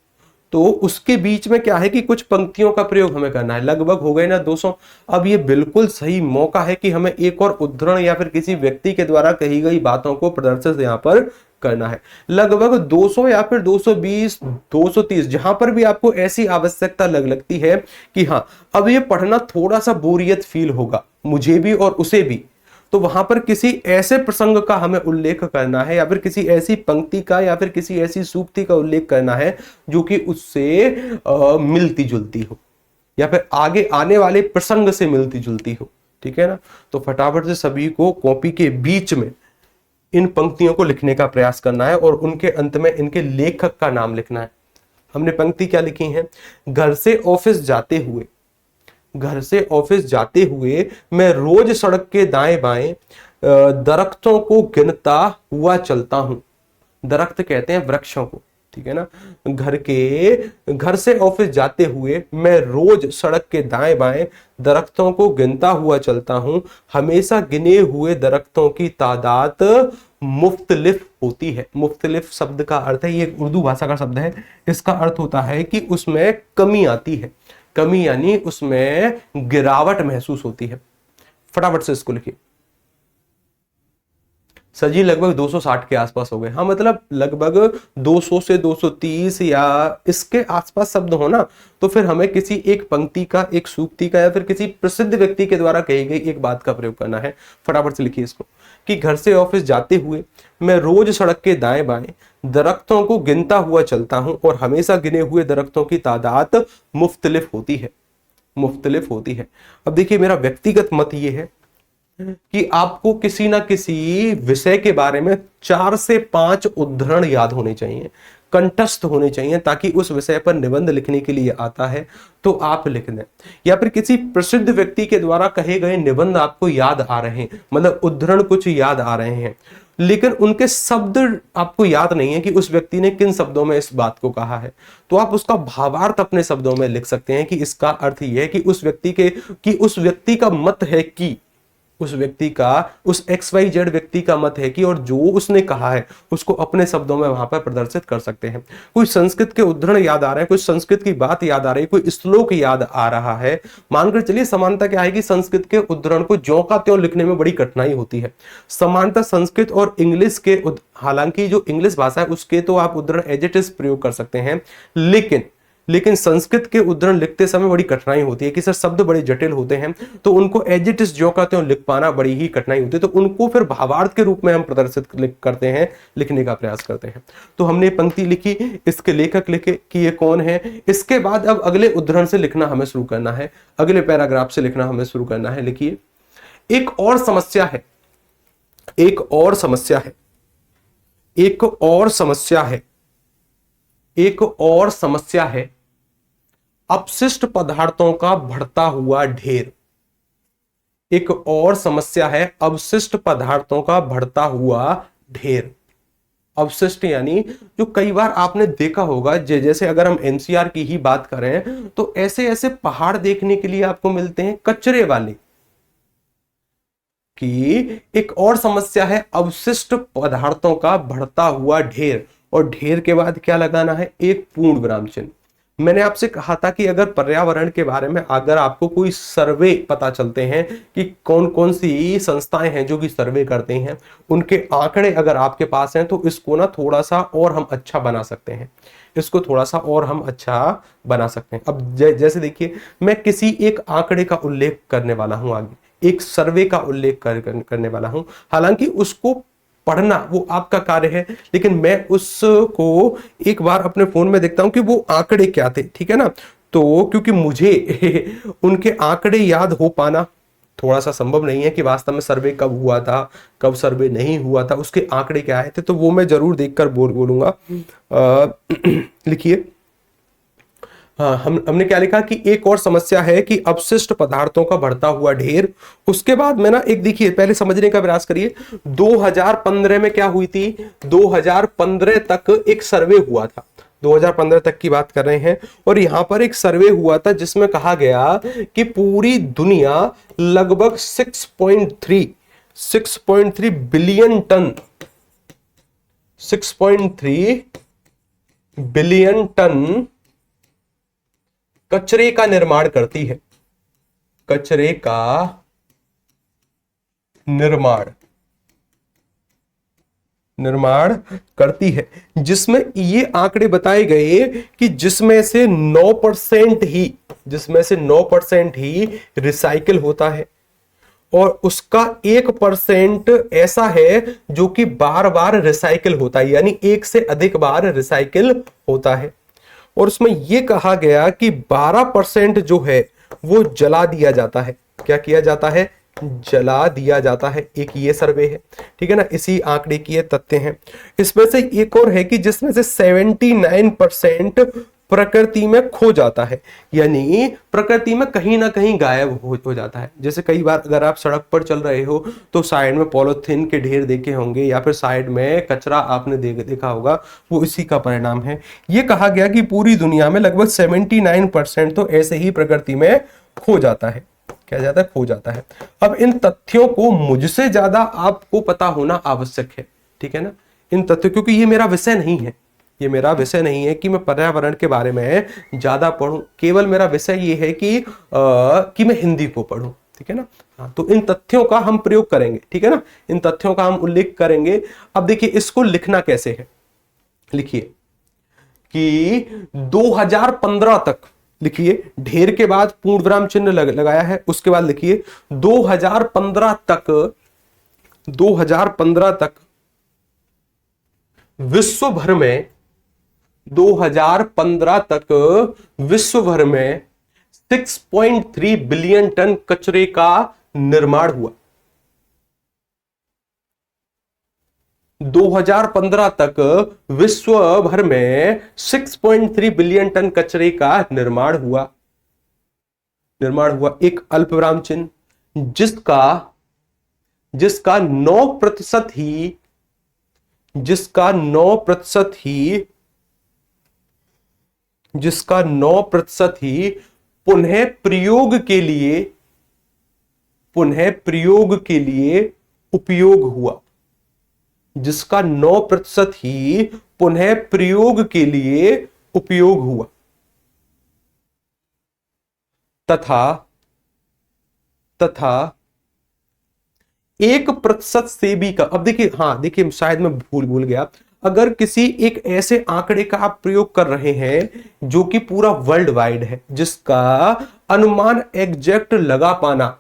तो उसके बीच में क्या है कि कुछ पंक्तियों का प्रयोग हमें करना है। लगभग हो गए ना 200। अब ये बिल्कुल सही मौका है कि हमें एक और उद्धरण या फिर किसी व्यक्ति के द्वारा कही गई बातों को प्रदर्शित यहाँ पर करना है। लगभग 200 या फिर 220, 230, जहां पर भी आपको ऐसी आवश्यकता लगती है कि हाँ अब ये पढ़ना थोड़ा सा बोरियत फील होगा मुझे भी और उसे भी, तो वहां पर किसी ऐसे प्रसंग का हमें उल्लेख करना है या फिर किसी ऐसी पंक्ति का या फिर किसी ऐसी सूक्ति का उल्लेख करना है जो कि उससे मिलती जुलती हो या फिर आगे आने वाले प्रसंग से मिलती जुलती हो। ठीक है ना। तो फटाफट से सभी को कॉपी के बीच में इन पंक्तियों को लिखने का प्रयास करना है और उनके अंत में इनके लेखक का नाम लिखना है। हमने पंक्ति क्या लिखी है, घर से ऑफिस जाते हुए मैं रोज सड़क के दाएं बाएं दरख्तों को गिनता हुआ चलता हूं। दरख्त कहते हैं वृक्षों को। ठीक है ना। घर से ऑफिस जाते हुए मैं रोज सड़क के दाएं बाएं दरख्तों को गिनता हुआ चलता हूं। हमेशा गिने हुए दरख्तों की तादाद मुख्तलिफ होती है। मुख्तलिफ शब्द का अर्थ है, ये उर्दू भाषा का शब्द है, इसका अर्थ होता है कि उसमें कमी आती है। कमी यानी उसमें गिरावट महसूस होती है। फटाफट से इसको लिखिए। सर जी लगभग 260 के आसपास हो गए। हाँ मतलब लगभग 200 से 230 या इसके आसपास शब्द हो ना, तो फिर हमें किसी एक पंक्ति का, एक सूक्ति का या फिर किसी प्रसिद्ध व्यक्ति के द्वारा कही गई एक बात का प्रयोग करना है। फटाफट से लिखिए इसको कि घर से ऑफिस जाते हुए मैं रोज सड़क के दाएं बाएं दरख्तों को गिनता हुआ चलता हूं और हमेशा गिने हुए दरख्तों की तादाद मुख्तलिफ होती है। अब देखिए मेरा व्यक्तिगत मत ये है कि आपको किसी ना किसी विषय के बारे में 4 से 5 उद्धरण याद होने चाहिए, कंठस्थ होने चाहिए, ताकि उस विषय पर निबंध लिखने के लिए आता है तो आप लिख दें। या फिर किसी प्रसिद्ध व्यक्ति के द्वारा कहे गए निबंध आपको याद आ रहे हैं, मतलब उद्धरण कुछ याद आ रहे हैं, लेकिन उनके शब्द आपको याद नहीं है कि उस व्यक्ति ने किन शब्दों में इस बात को कहा है, तो आप उसका भावार्थ अपने शब्दों में लिख सकते हैं कि इसका अर्थ यह है कि उस व्यक्ति का मत है कि उस XYZ व्यक्ति का मत है कि, और जो उसने कहा है उसको अपने शब्दों में वहां पर प्रदर्शित कर सकते हैं। कोई संस्कृत के उद्धरण याद आ रहे हैं, कोई संस्कृत की बात याद आ रही है, कोई श्लोक याद आ रहा है, मानकर चलिए समानता क्या है कि संस्कृत के उद्धरण को ज्यों का त्यों लिखने में बड़ी कठिनाई होती है। समानता संस्कृत और इंग्लिश के, हालांकि जो इंग्लिश भाषा है उसके तो आप उद्धरण एज इट इज प्रयोग कर सकते हैं, लेकिन संस्कृत के उद्धरण लिखते समय बड़ी कठिनाई होती है कि सर शब्द बड़े जटिल होते हैं, तो उनको एज इट इज जो कहते हैं लिख पाना बड़ी ही कठिनाई होती है, तो उनको फिर भावार्थ के रूप में हम प्रदर्शित करते हैं, लिखने का प्रयास करते हैं। तो हमने पंक्ति लिखी, इसके लेखक लिखे कि ये कौन है। इसके बाद अब अगले उद्धरण से लिखना हमें शुरू करना है, अगले पैराग्राफ से लिखना हमें शुरू करना है। लिखिए एक और समस्या है अपशिष्ट पदार्थों का बढ़ता हुआ ढेर। एक और समस्या है अवशिष्ट पदार्थों का बढ़ता हुआ ढेर। अवशिष्ट यानी जो कई बार आपने देखा होगा, जैसे अगर हम NCR की ही बात करें तो ऐसे ऐसे पहाड़ देखने के लिए आपको मिलते हैं कचरे वाले, कि एक और समस्या है अवशिष्ट पदार्थों का बढ़ता हुआ ढेर, और ढेर के बाद क्या लगाना है, एक पूर्ण विराम चिन्ह। मैंने आपसे कहा था कि अगर पर्यावरण के बारे में अगर आपको कोई सर्वे पता चलते हैं कि कौन कौन सी संस्थाएं हैं जो कि सर्वे करते हैं, उनके आंकड़े अगर आपके पास हैं, तो इसको ना थोड़ा सा और हम अच्छा बना सकते हैं, अब जैसे देखिए मैं किसी एक आंकड़े का उल्लेख करने वाला हूं आगे एक सर्वे का उल्लेख करने वाला हूं। हालांकि उसको पढ़ना वो आपका कार्य है, लेकिन मैं उसको एक बार अपने फोन में देखता हूं कि वो आंकड़े क्या थे, ठीक है ना। तो क्योंकि मुझे उनके आंकड़े याद हो पाना थोड़ा सा संभव नहीं है कि वास्तव में सर्वे कब हुआ था, कब सर्वे नहीं हुआ था, उसके आंकड़े क्या आए थे, तो वो मैं जरूर देखकर बोलूंगा। लिखिए, हाँ, हमने क्या लिखा कि एक और समस्या है कि अपशिष्ट पदार्थों का बढ़ता हुआ ढेर। उसके बाद में ना एक देखिए, पहले समझने का प्रयास करिए। 2015 में क्या हुई थी, 2015 तक एक सर्वे हुआ था, 2015 तक की बात कर रहे हैं। और यहां पर एक सर्वे हुआ था जिसमें कहा गया कि पूरी दुनिया लगभग 6.3 बिलियन टन 6.3 बिलियन टन कचरे का निर्माण करती है, कचरे का निर्माण करती है, जिसमें ये आंकड़े बताए गए कि जिसमें से 9% ही रिसाइकिल होता है, और उसका 1% ऐसा है जो कि बार बार रिसाइकिल होता है, यानी एक से अधिक बार रिसाइकिल होता है। और उसमें यह कहा गया कि 12% जो है वो जला दिया जाता है। क्या किया जाता है? जला दिया जाता है। एक ये सर्वे है, ठीक है ना, इसी आंकड़े की ये तथ्य हैं। इसमें से एक और है कि जिसमें से 79% प्रकृति में खो जाता है, यानी प्रकृति में कहीं ना कहीं गायब हो जाता है। जैसे कई बार अगर आप सड़क पर चल रहे हो तो साइड में पॉलीथीन के ढेर देखे होंगे, या फिर साइड में कचरा आपने देखा होगा, वो इसी का परिणाम है। ये कहा गया कि पूरी दुनिया में लगभग 79% तो ऐसे ही प्रकृति में खो जाता है। क्या जाता है? खो जाता है। अब इन तथ्यों को मुझसे ज्यादा आपको पता होना आवश्यक है, ठीक है ना, इन तथ्यों, क्योंकि ये मेरा विषय नहीं है। ये मेरा विषय नहीं है कि मैं पर्यावरण के बारे में ज्यादा पढूं, केवल मेरा विषय ये है कि मैं हिंदी को पढूं, ठीक है ना। हाँ, तो इन तथ्यों का हम प्रयोग करेंगे, ठीक है ना, इन तथ्यों का हम उल्लेख करेंगे। अब देखिए इसको लिखना कैसे है। लिखिए कि 2015 तक, लिखिए ढेर के बाद पूर्ण विराम चिन्ह लगाया है, उसके बाद लिखिए 2015 तक विश्व भर में 2015 तक विश्व भर में 6.3 बिलियन टन कचरे का निर्माण हुआ। 2015 तक विश्व भर में 6.3 बिलियन टन कचरे का निर्माण हुआ। एक अल्पविराम चिन्ह, जिसका 9% ही पुनः प्रयोग के लिए उपयोग हुआ। जिसका 9% ही पुनः प्रयोग के लिए उपयोग हुआ, तथा 1% से भी कम। अब देखिए, हाँ देखिए, शायद मैं भूल गया, अगर किसी एक ऐसे आंकड़े का आप प्रयोग कर रहे हैं जो कि पूरा वर्ल्ड वाइड है, जिसका अनुमान एग्जैक्ट लगा पाना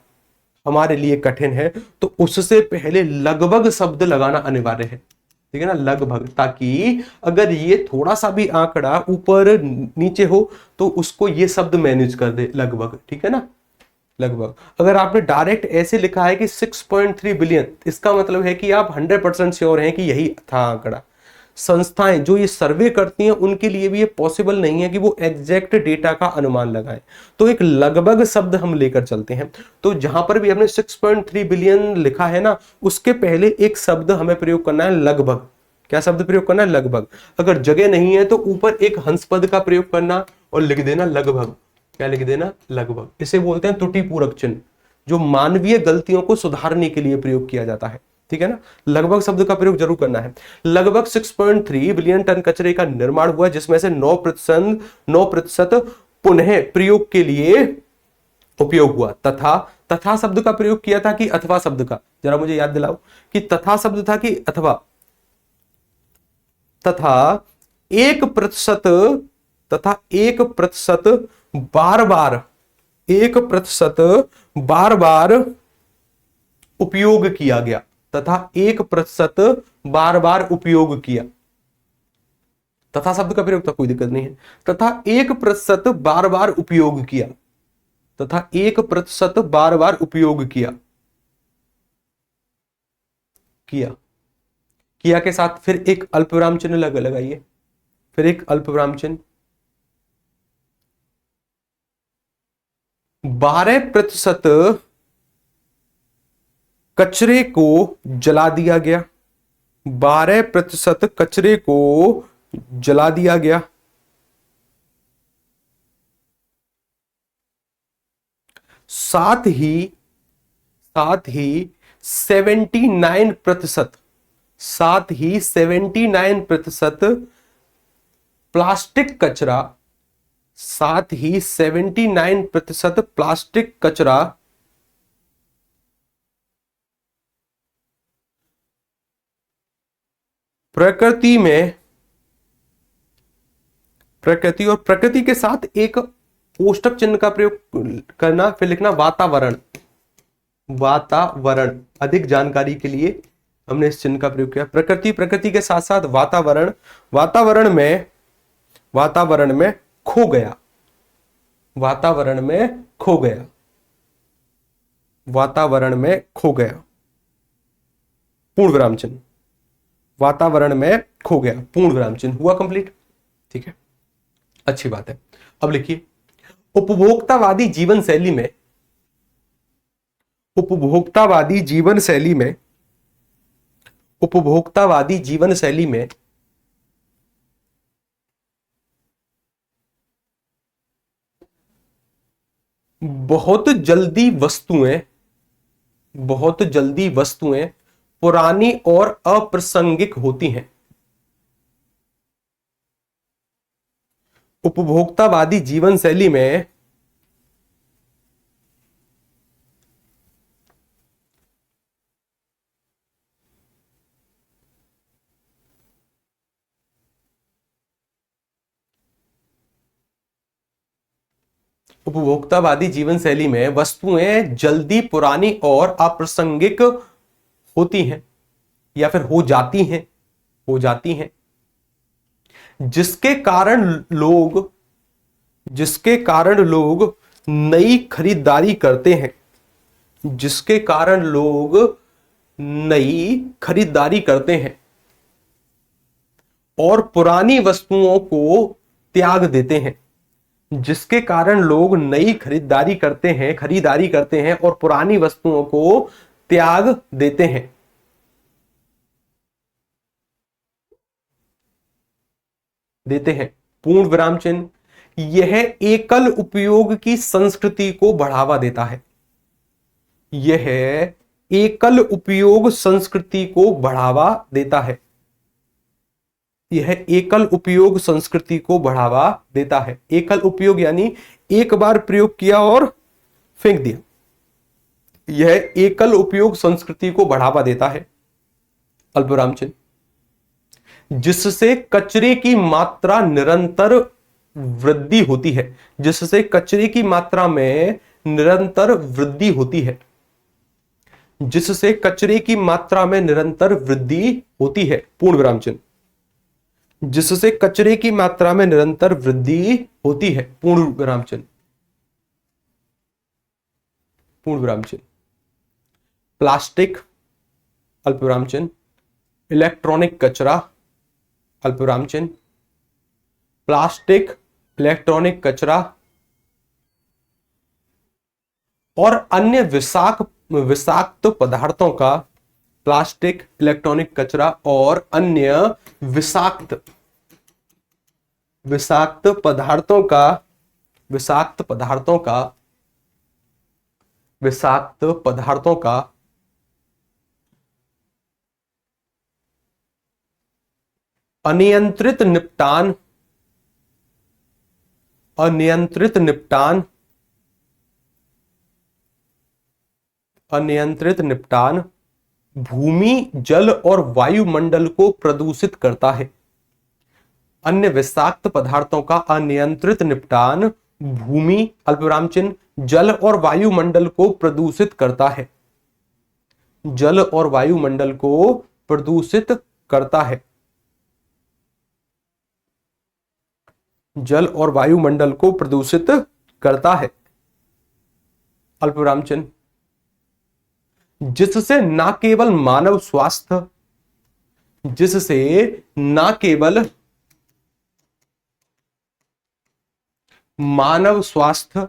हमारे लिए कठिन है, तो उससे पहले लगभग शब्द लगाना अनिवार्य है, ठीक है ना, लगभग, ताकि अगर ये थोड़ा सा भी आंकड़ा ऊपर नीचे हो तो उसको ये शब्द मैनेज कर दे, लगभग, ठीक है ना, लगभग। अगर आपने डायरेक्ट ऐसे लिखा है कि 6.3 बिलियन, इसका मतलब है कि आप 100% श्योर हैं कि यही था आंकड़ा। संस्थाएं जो ये सर्वे करती हैं उनके लिए भी ये पॉसिबल नहीं है कि वो एग्जैक्ट डेटा का अनुमान लगाएं, तो एक लगभग शब्द हम लेकर चलते हैं। तो जहां पर भी हमने 6.3 बिलियन लिखा है ना, उसके पहले एक शब्द हमें प्रयोग करना है, लगभग। क्या शब्द प्रयोग करना है? लगभग। अगर जगह नहीं है तो ऊपर एक हंस पद का प्रयोग करना और लिख देना लगभग। क्या लिख देना? लगभग। इसे बोलते हैं त्रुटि पूरक चिन्ह, जो मानवीय गलतियों को सुधारने के लिए प्रयोग किया जाता है, ठीक है ना। लगभग शब्द का प्रयोग जरूर करना है। लगभग 6.3 बिलियन टन कचरे का निर्माण हुआ, जिसमें से 9% पुनः प्रयोग के लिए उपयोग हुआ। तथा शब्द का प्रयोग किया था कि अथवा शब्द का? जरा मुझे याद दिलाओ कि तथा शब्द था कि अथवा? तथा 1% बार बार उपयोग किया गया तथा 1% बार बार उपयोग किया। तथा शब्द का प्रयोग था, कोई दिक्कत नहीं है। तथा 1% बार बार उपयोग किया, तथा 1% बार बार उपयोग किया। किया किया के साथ फिर एक अल्पविराम चिन्ह लगाइए, फिर एक अल्पविराम चिन्ह। 12% कचरे को जला दिया गया, 12% कचरे को जला दिया गया। साथ ही 79%, साथ ही 79% प्लास्टिक कचरा, साथ ही 79% प्लास्टिक कचरा प्रकृति में, प्रकृति और प्रकृति के साथ एक कोष्टक चिन्ह का प्रयोग करना, फिर लिखना वातावरण। वातावरण, अधिक जानकारी के लिए हमने इस चिन्ह का प्रयोग किया। प्रकृति, प्रकृति के साथ साथ वातावरण, वातावरण में खो गया, वातावरण में खो गया, वातावरण में खो गया, पूर्ण विराम चिन्ह। वातावरण में खो गया, पूर्ण विराम चिन्ह। हुआ कंप्लीट? ठीक है, अच्छी बात है। अब लिखिए, उपभोक्तावादी जीवन शैली में, उपभोक्तावादी जीवन शैली में, उपभोक्तावादी जीवन शैली में बहुत जल्दी वस्तुएं, बहुत जल्दी वस्तुएं पुरानी और अप्रासंगिक होती हैं। उपभोक्तावादी जीवन शैली में उपभोक्तावादी जीवन शैली में वस्तुएं जल्दी पुरानी और अप्रासंगिक होती हैं या फिर हो जाती हैं, हो जाती हैं, जिसके कारण लोग नई खरीदारी करते हैं, जिसके कारण लोग नई खरीदारी करते हैं और पुरानी वस्तुओं को त्याग देते हैं, जिसके कारण लोग नई खरीदारी करते हैं और पुरानी वस्तुओं को त्याग देते हैं। पूर्ण विराम चिन्ह। यह एकल उपयोग की संस्कृति को बढ़ावा देता है, यह एकल उपयोग संस्कृति को बढ़ावा देता है, यह एकल उपयोग संस्कृति को बढ़ावा देता है। एकल उपयोग यानी एक बार प्रयोग किया और फेंक दिया, यह एकल उपयोग संस्कृति को बढ़ावा देता है। अल्पविराम चिन्ह। जिससे कचरे की मात्रा निरंतर वृद्धि होती है, जिससे कचरे की मात्रा में निरंतर वृद्धि होती है, जिससे कचरे की मात्रा में निरंतर वृद्धि होती है। पूर्ण विराम चिन्ह। जिससे कचरे की मात्रा में निरंतर वृद्धि होती है। पूर्ण विराम चिन्ह, पूर्ण विराम चिन्ह। प्लास्टिक, अल्पविराम चिन्ह। इलेक्ट्रॉनिक कचरा, अल्पविराम चिन्ह। प्लास्टिक, इलेक्ट्रॉनिक कचरा और अन्य विषाक्त पदार्थों का, प्लास्टिक, इलेक्ट्रॉनिक कचरा और अन्य विषाक्त पदार्थों का, विषाक्त पदार्थों का अनियंत्रित निपटान भूमि, जल और वायुमंडल को प्रदूषित करता है। अन्य विषाक्त पदार्थों का अनियंत्रित निपटान भूमि, अल्पविराम चिन्ह, जल और वायुमंडल को प्रदूषित करता है। जल और वायुमंडल को प्रदूषित करता है। जल और वायुमंडल को प्रदूषित करता है। अल्पविराम चिन्ह। जिससे ना केवल मानव स्वास्थ्य, जिससे ना केवल मानव स्वास्थ्य,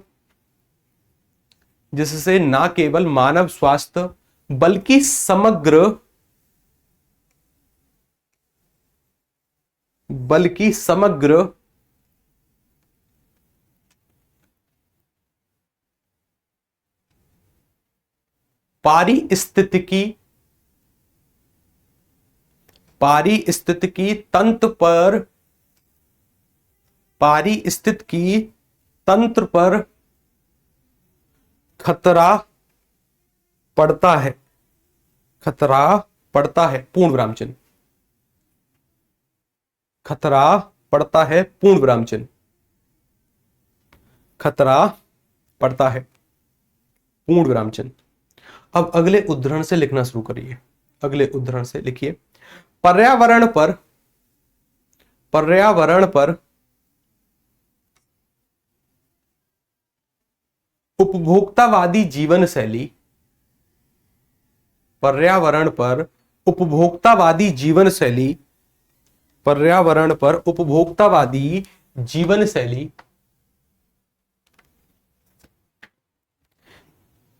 जिससे ना केवल मानव स्वास्थ्य बल्कि समग्र पारिस्थितिकी तंत्र पर खतरा पड़ता है। पूर्ण विराम चिन्ह। खतरा पड़ता है, पूर्ण विराम चिन्ह। खतरा पड़ता है, पूर्ण विराम चिन्ह। अब अगले उद्धरण से लिखना शुरू करिए। अगले उद्धरण से लिखिए। पर्यावरण पर उपभोक्तावादी जीवन शैली, पर्यावरण पर उपभोक्तावादी जीवन शैली, पर्यावरण पर उपभोक्तावादी जीवन शैली,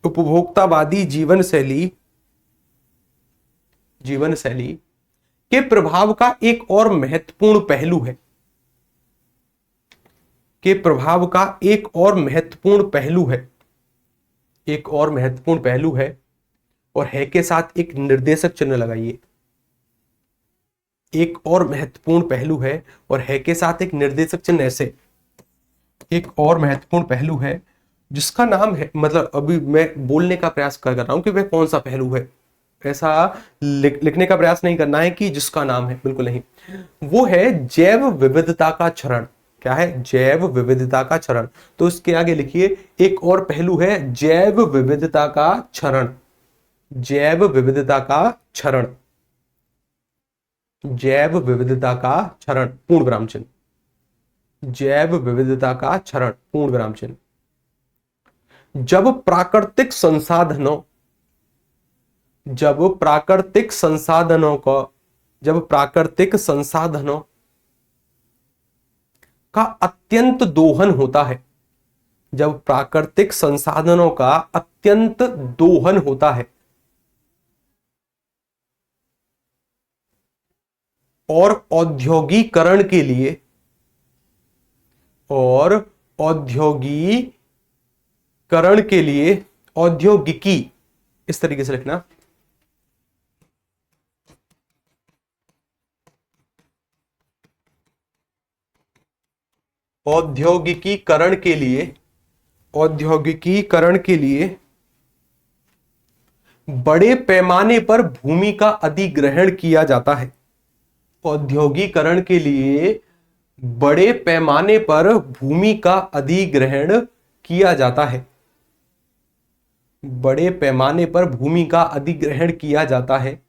उपभोक्तावादी जीवन शैली के प्रभाव का एक और महत्वपूर्ण पहलू है। के प्रभाव का एक और महत्वपूर्ण पहलू है। एक और महत्वपूर्ण पहलू है, और है के साथ एक निर्देशक चिन्ह लगाइए। एक और महत्वपूर्ण पहलू है, और है के साथ एक निर्देशक चिन्ह। ऐसे एक और महत्वपूर्ण पहलू है जिसका नाम है, मतलब अभी मैं बोलने का प्रयास कर रहा हूं कि वह कौन सा पहलू है। ऐसा लिखने का प्रयास नहीं करना है कि जिसका नाम है, बिल्कुल नहीं। वो है जैव विविधता का क्षरण। क्या है? जैव विविधता का क्षरण। तो इसके आगे लिखिए, एक और पहलू है जैव विविधता का क्षरण। जैव विविधता का क्षरण। जैव विविधता का क्षरण, पूर्ण विराम चिन्ह। जैव विविधता का क्षरण, पूर्ण विराम चिन्ह। जब प्राकृतिक संसाधनों का अत्यंत दोहन होता है। जब प्राकृतिक संसाधनों का अत्यंत दोहन होता है और औद्योगिकरण के लिए औद्योगिकी, इस तरीके से लिखना। औद्योगिकीकरण के लिए बड़े पैमाने पर भूमि का अधिग्रहण किया जाता है। औद्योगिकरण के लिए बड़े पैमाने पर भूमि का अधिग्रहण किया जाता है। बड़े पैमाने पर भूमि का अधिग्रहण किया जाता है।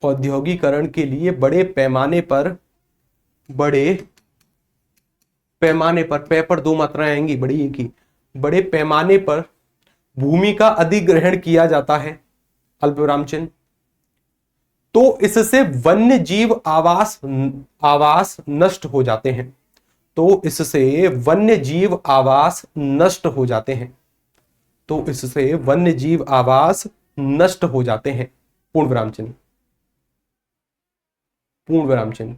औद्योगिकरण के लिए बड़े पैमाने पर पे पर दो मात्राएं आएंगी, बड़ी एक ही। बड़े पैमाने पर भूमि का अधिग्रहण किया जाता है, अल्पविराम चिन्ह। तो इससे वन्य जीव आवास नष्ट हो जाते हैं। तो इससे वन्य जीव आवास नष्ट हो जाते हैं। तो इससे वन्य जीव आवास नष्ट हो जाते हैं, पूर्ण विराम चिन्ह। पूर्ण विराम चिन्ह।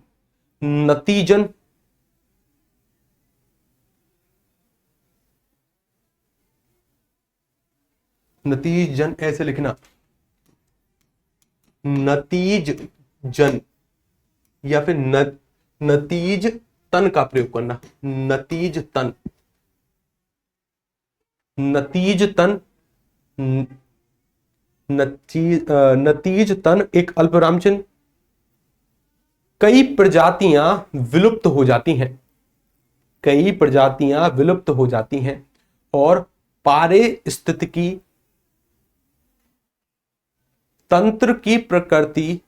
नतीजन ऐसे लिखना, नतीजन, या फिर नतीज तन का प्रयोग करना। नतीज तन एक अल्पविराम चिन्ह। कई प्रजातियां विलुप्त हो जाती हैं। कई प्रजातियां विलुप्त हो जाती हैं और पारिस्थितिकी तंत्र की प्रकृति,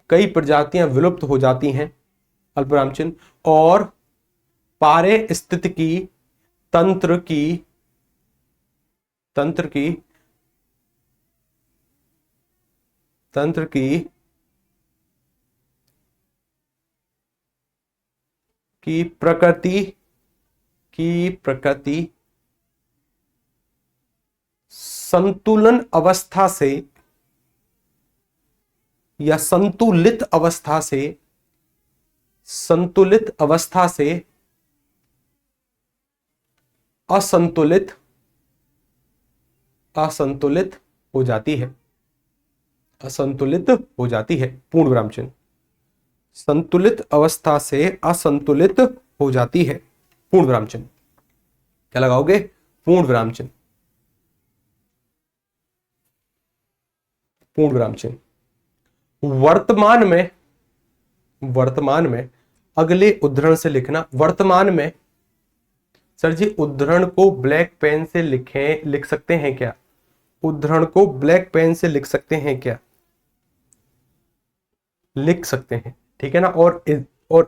कई प्रजातियां विलुप्त हो जाती हैं, अल्पविराम चिन्ह, और पारिस्थितिकी तंत्र की तंत्र की तंत्र की की प्रकृति संतुलन अवस्था से या संतुलित अवस्था से असंतुलित हो जाती है, पूर्ण विराम चिन्ह। संतुलित अवस्था से असंतुलित हो जाती है, पूर्ण विराम चिन्ह। क्या लगाओगे? पूर्ण विराम चिन्ह, पूर्ण विराम चिन्ह। वर्तमान में अगले उद्धरण से लिखना। वर्तमान में सर जी उद्धरण को ब्लैक पेन से लिख सकते हैं क्या? उद्धरण को ब्लैक पेन से लिख सकते हैं क्या? लिख सकते हैं, ठीक है ना। और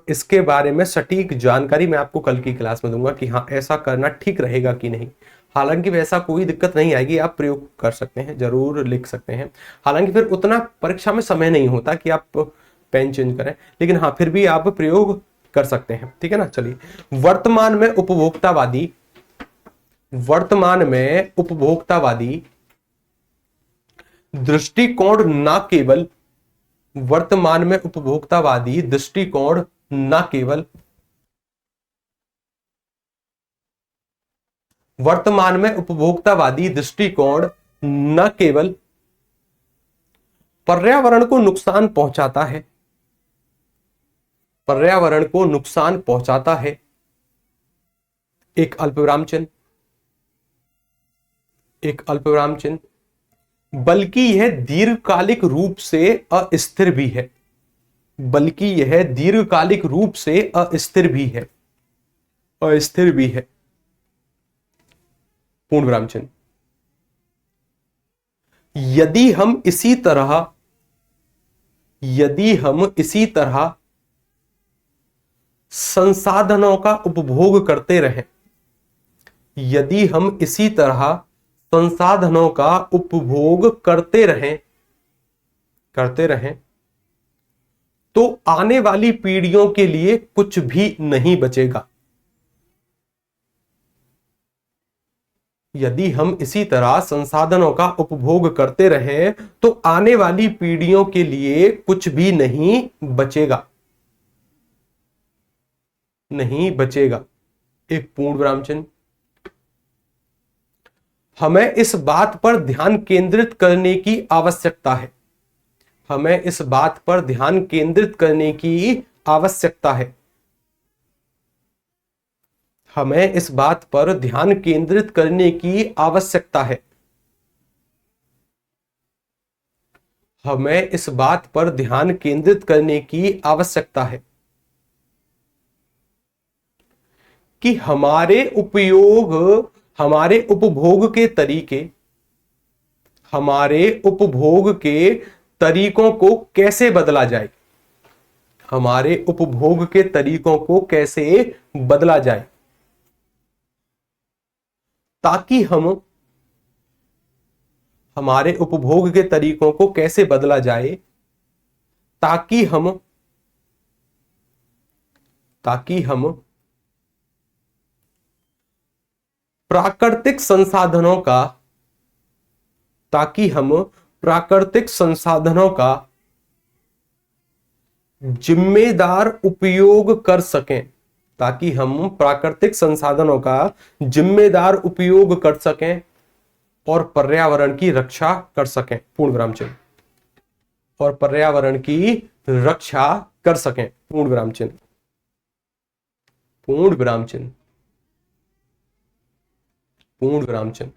इसके बारे में सटीक जानकारी मैं आपको कल की क्लास में दूंगा कि हाँ ऐसा करना ठीक रहेगा कि नहीं। हालांकि वैसा कोई दिक्कत नहीं आएगी, आप प्रयोग कर सकते हैं, जरूर लिख सकते हैं। हालांकि फिर उतना परीक्षा में समय नहीं होता कि आप पेन चेंज करें, लेकिन हाँ फिर भी आप प्रयोग कर सकते हैं, ठीक है ना। चलिए, वर्तमान में उपभोक्तावादी दृष्टिकोण न केवल वर्तमान में उपभोक्तावादी दृष्टिकोण न केवल वर्तमान में उपभोक्तावादी दृष्टिकोण न केवल पर्यावरण को नुकसान पहुंचाता है, पर्यावरण को नुकसान पहुंचाता है, एक अल्पविराम चिन्ह, एक अल्पविराम चिन्ह, बल्कि यह दीर्घकालिक रूप से अस्थिर भी है, बल्कि यह दीर्घकालिक रूप से अस्थिर भी है, अस्थिर भी है, पूर्ण विराम चिन्ह। यदि हम इसी तरह संसाधनों का उपभोग करते रहें, यदि हम इसी तरह संसाधनों का उपभोग करते रहें तो आने वाली पीढ़ियों के लिए कुछ भी नहीं बचेगा। यदि हम इसी तरह संसाधनों का उपभोग करते रहें तो आने वाली पीढ़ियों के लिए कुछ भी नहीं बचेगा, नहीं बचेगा, एक पूर्ण विराम चिन्ह। हमें इस बात पर ध्यान केंद्रित करने की आवश्यकता है, हमें इस बात पर ध्यान केंद्रित करने की आवश्यकता है, हमें इस बात पर ध्यान केंद्रित करने की आवश्यकता है, हमें इस बात पर ध्यान केंद्रित करने की आवश्यकता है कि हमारे उपभोग के तरीकों को कैसे बदला जाए, हमारे उपभोग के तरीकों को कैसे बदला जाए, ताकि हम हमारे उपभोग के तरीकों को कैसे बदला जाए ताकि हम प्राकृतिक संसाधनों का जिम्मेदार उपयोग कर सकें, ताकि हम प्राकृतिक संसाधनों का जिम्मेदार उपयोग कर सकें और पर्यावरण की रक्षा कर सकें, पूर्ण विराम चिन्ह, और पर्यावरण की रक्षा कर सकें, पूर्ण विराम चिन्ह, पूर्ण विराम चिन्ह, पूर्ण विराम चिन्ह।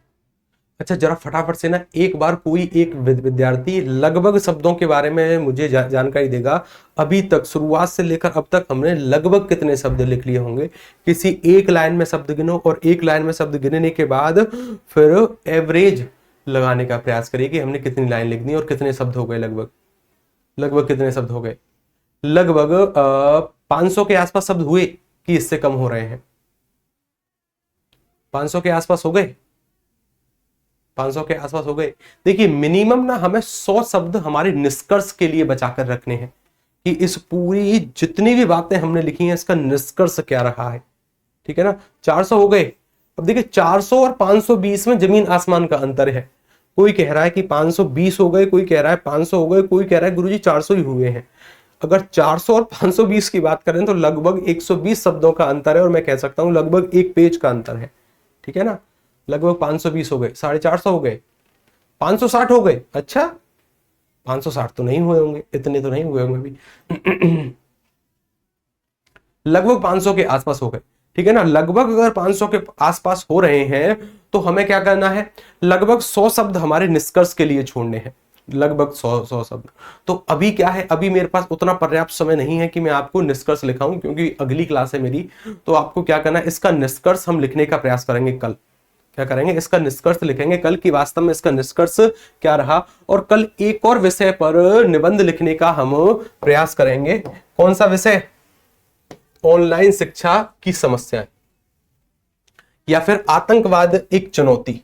अच्छा, जरा फटाफट से ना एक बार कोई एक विद्यार्थी लगभग शब्दों के बारे में मुझे जानकारी देगा। अभी तक शुरुआत से लेकर अब तक हमने लगभग कितने शब्द लिख लिए होंगे? किसी एक लाइन में शब्द गिनो और एक लाइन में शब्द गिनने के बाद फिर लगाने का प्रयास करिए कि हमने कितनी लाइन लिखनी है और कितने शब्द हो गए। लगभग लगभग कितने शब्द हो गए? लगभग 500 के आसपास शब्द हुए कि इससे कम हो रहे हैं? 500 के आसपास हो गए, 500 के आसपास हो गए। देखिए मिनिमम ना हमें 100 शब्द हमारे निष्कर्ष के लिए बचाकर रखने हैं कि इस पूरी जितनी भी बातें हमने लिखी हैं इसका निष्कर्ष क्या रहा है। ठीक है ना? 400 हो गए। अब देखिए 400 और 520 में जमीन आसमान का अंतर है। कोई कह रहा है कि 520 हो गए, कोई कह रहा है 500 हो गए, कोई कह रहा है गुरुजी 400 ही हुए हैं। अगर 400 और 520 की बात करें तो लगभग 120 शब्दों का अंतर है, और मैं कह सकता हूं लगभग एक पेज का अंतर है। ठीक है ना? लगभग 520 हो गए, 450 हो गए, 560 हो गए। अच्छा 560 तो नहीं हुए होंगे, इतने तो नहीं हुए होंगे अभी। लगभग 500 के आसपास हो गए। ठीक है ना? लगभग अगर 500 के आसपास हो रहे हैं तो हमें क्या करना है? लगभग 100 शब्द हमारे निष्कर्ष के लिए छोड़ने हैं। लगभग 100 शब्द। तो अभी क्या है, अभी मेरे पास उतना पर्याप्त समय नहीं है कि मैं आपको निष्कर्ष लिखाऊं, क्योंकि अगली क्लास है मेरी। तो आपको क्या करना है, इसका निष्कर्ष हम लिखने का प्रयास करेंगे कल। क्या करेंगे? इसका निष्कर्ष लिखेंगे कल कि वास्तव में इसका निष्कर्ष क्या रहा। और कल एक और विषय पर निबंध लिखने का हम प्रयास करेंगे। कौन सा विषय? ऑनलाइन शिक्षा की समस्याएं, या फिर आतंकवाद एक चुनौती।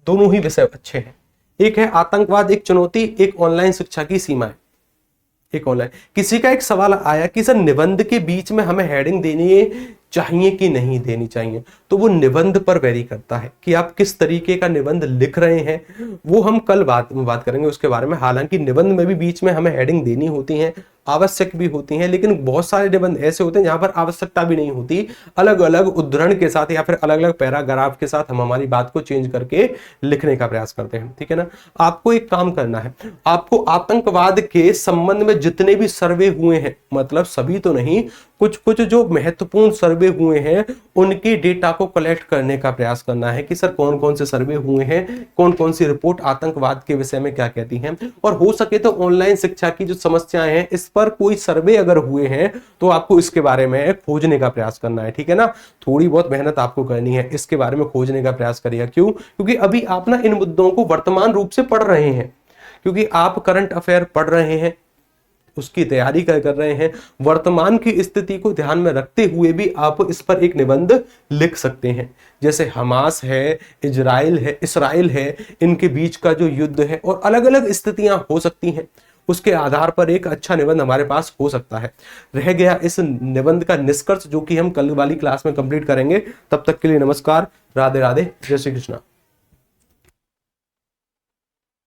दोनों ही विषय अच्छे हैं। एक है आतंकवाद एक चुनौती, एक ऑनलाइन शिक्षा की सीमाएं। एक ऑनलाइन, किसी का एक सवाल आया कि सर निबंध के बीच में हमें हेडिंग देनी चाहिए कि नहीं देनी चाहिए। तो वो निबंध पर वेरी करता है कि आप किस तरीके का निबंध लिख रहे हैं। वो हम कल बात करेंगे उसके बारे में। हालांकि निबंध में भी बीच में हमें हेडिंग देनी होती है, आवश्यक भी होती हैं, लेकिन बहुत सारे निबंध ऐसे होते हैं जहां पर आवश्यकता भी नहीं होती। अलग अलग उद्धरण के साथ या फिर अलग अलग पैराग्राफ के साथ हम हमारी बात को चेंज करके लिखने का प्रयास करते हैं। ठीक है ना? आपको एक काम करना है, आपको आतंकवाद के संबंध में जितने भी सर्वे हुए हैं, मतलब सभी तो नहीं, कुछ कुछ जो महत्वपूर्ण सर्वे हुए हैं उनके डेटा को कलेक्ट करने का प्रयास करना है कि सर कौन कौन से सर्वे हुए हैं, कौन कौन सी रिपोर्ट आतंकवाद के विषय में क्या कहती हैं। और हो सके तो ऑनलाइन शिक्षा की जो समस्याएं हैं इस पर कोई सर्वे अगर हुए हैं तो आपको इसके बारे में खोजने का प्रयास करना है। ठीक है ना? थोड़ी बहुत मेहनत आपको करनी है, इसके बारे में खोजने का प्रयास करिएगा। क्यों? क्योंकि अभी आप ना इन मुद्दों को वर्तमान रूप से पढ़ रहे हैं, क्योंकि आप करंट अफेयर पढ़ रहे हैं, उसकी तैयारी कर रहे हैं। वर्तमान की स्थिति को ध्यान में रखते हुए भी आप इस पर एक निबंध लिख सकते हैं। जैसे हमास है, इसराइल है, इनके बीच का जो युद्ध है और अलग अलग स्थितियां हो सकती हैं, उसके आधार पर एक अच्छा निबंध हमारे पास हो सकता है। रह गया इस निबंध का निष्कर्ष, जो कि हम कल वाली क्लास में कंप्लीट करेंगे। तब तक के लिए नमस्कार, राधे राधे, जय श्री कृष्णा।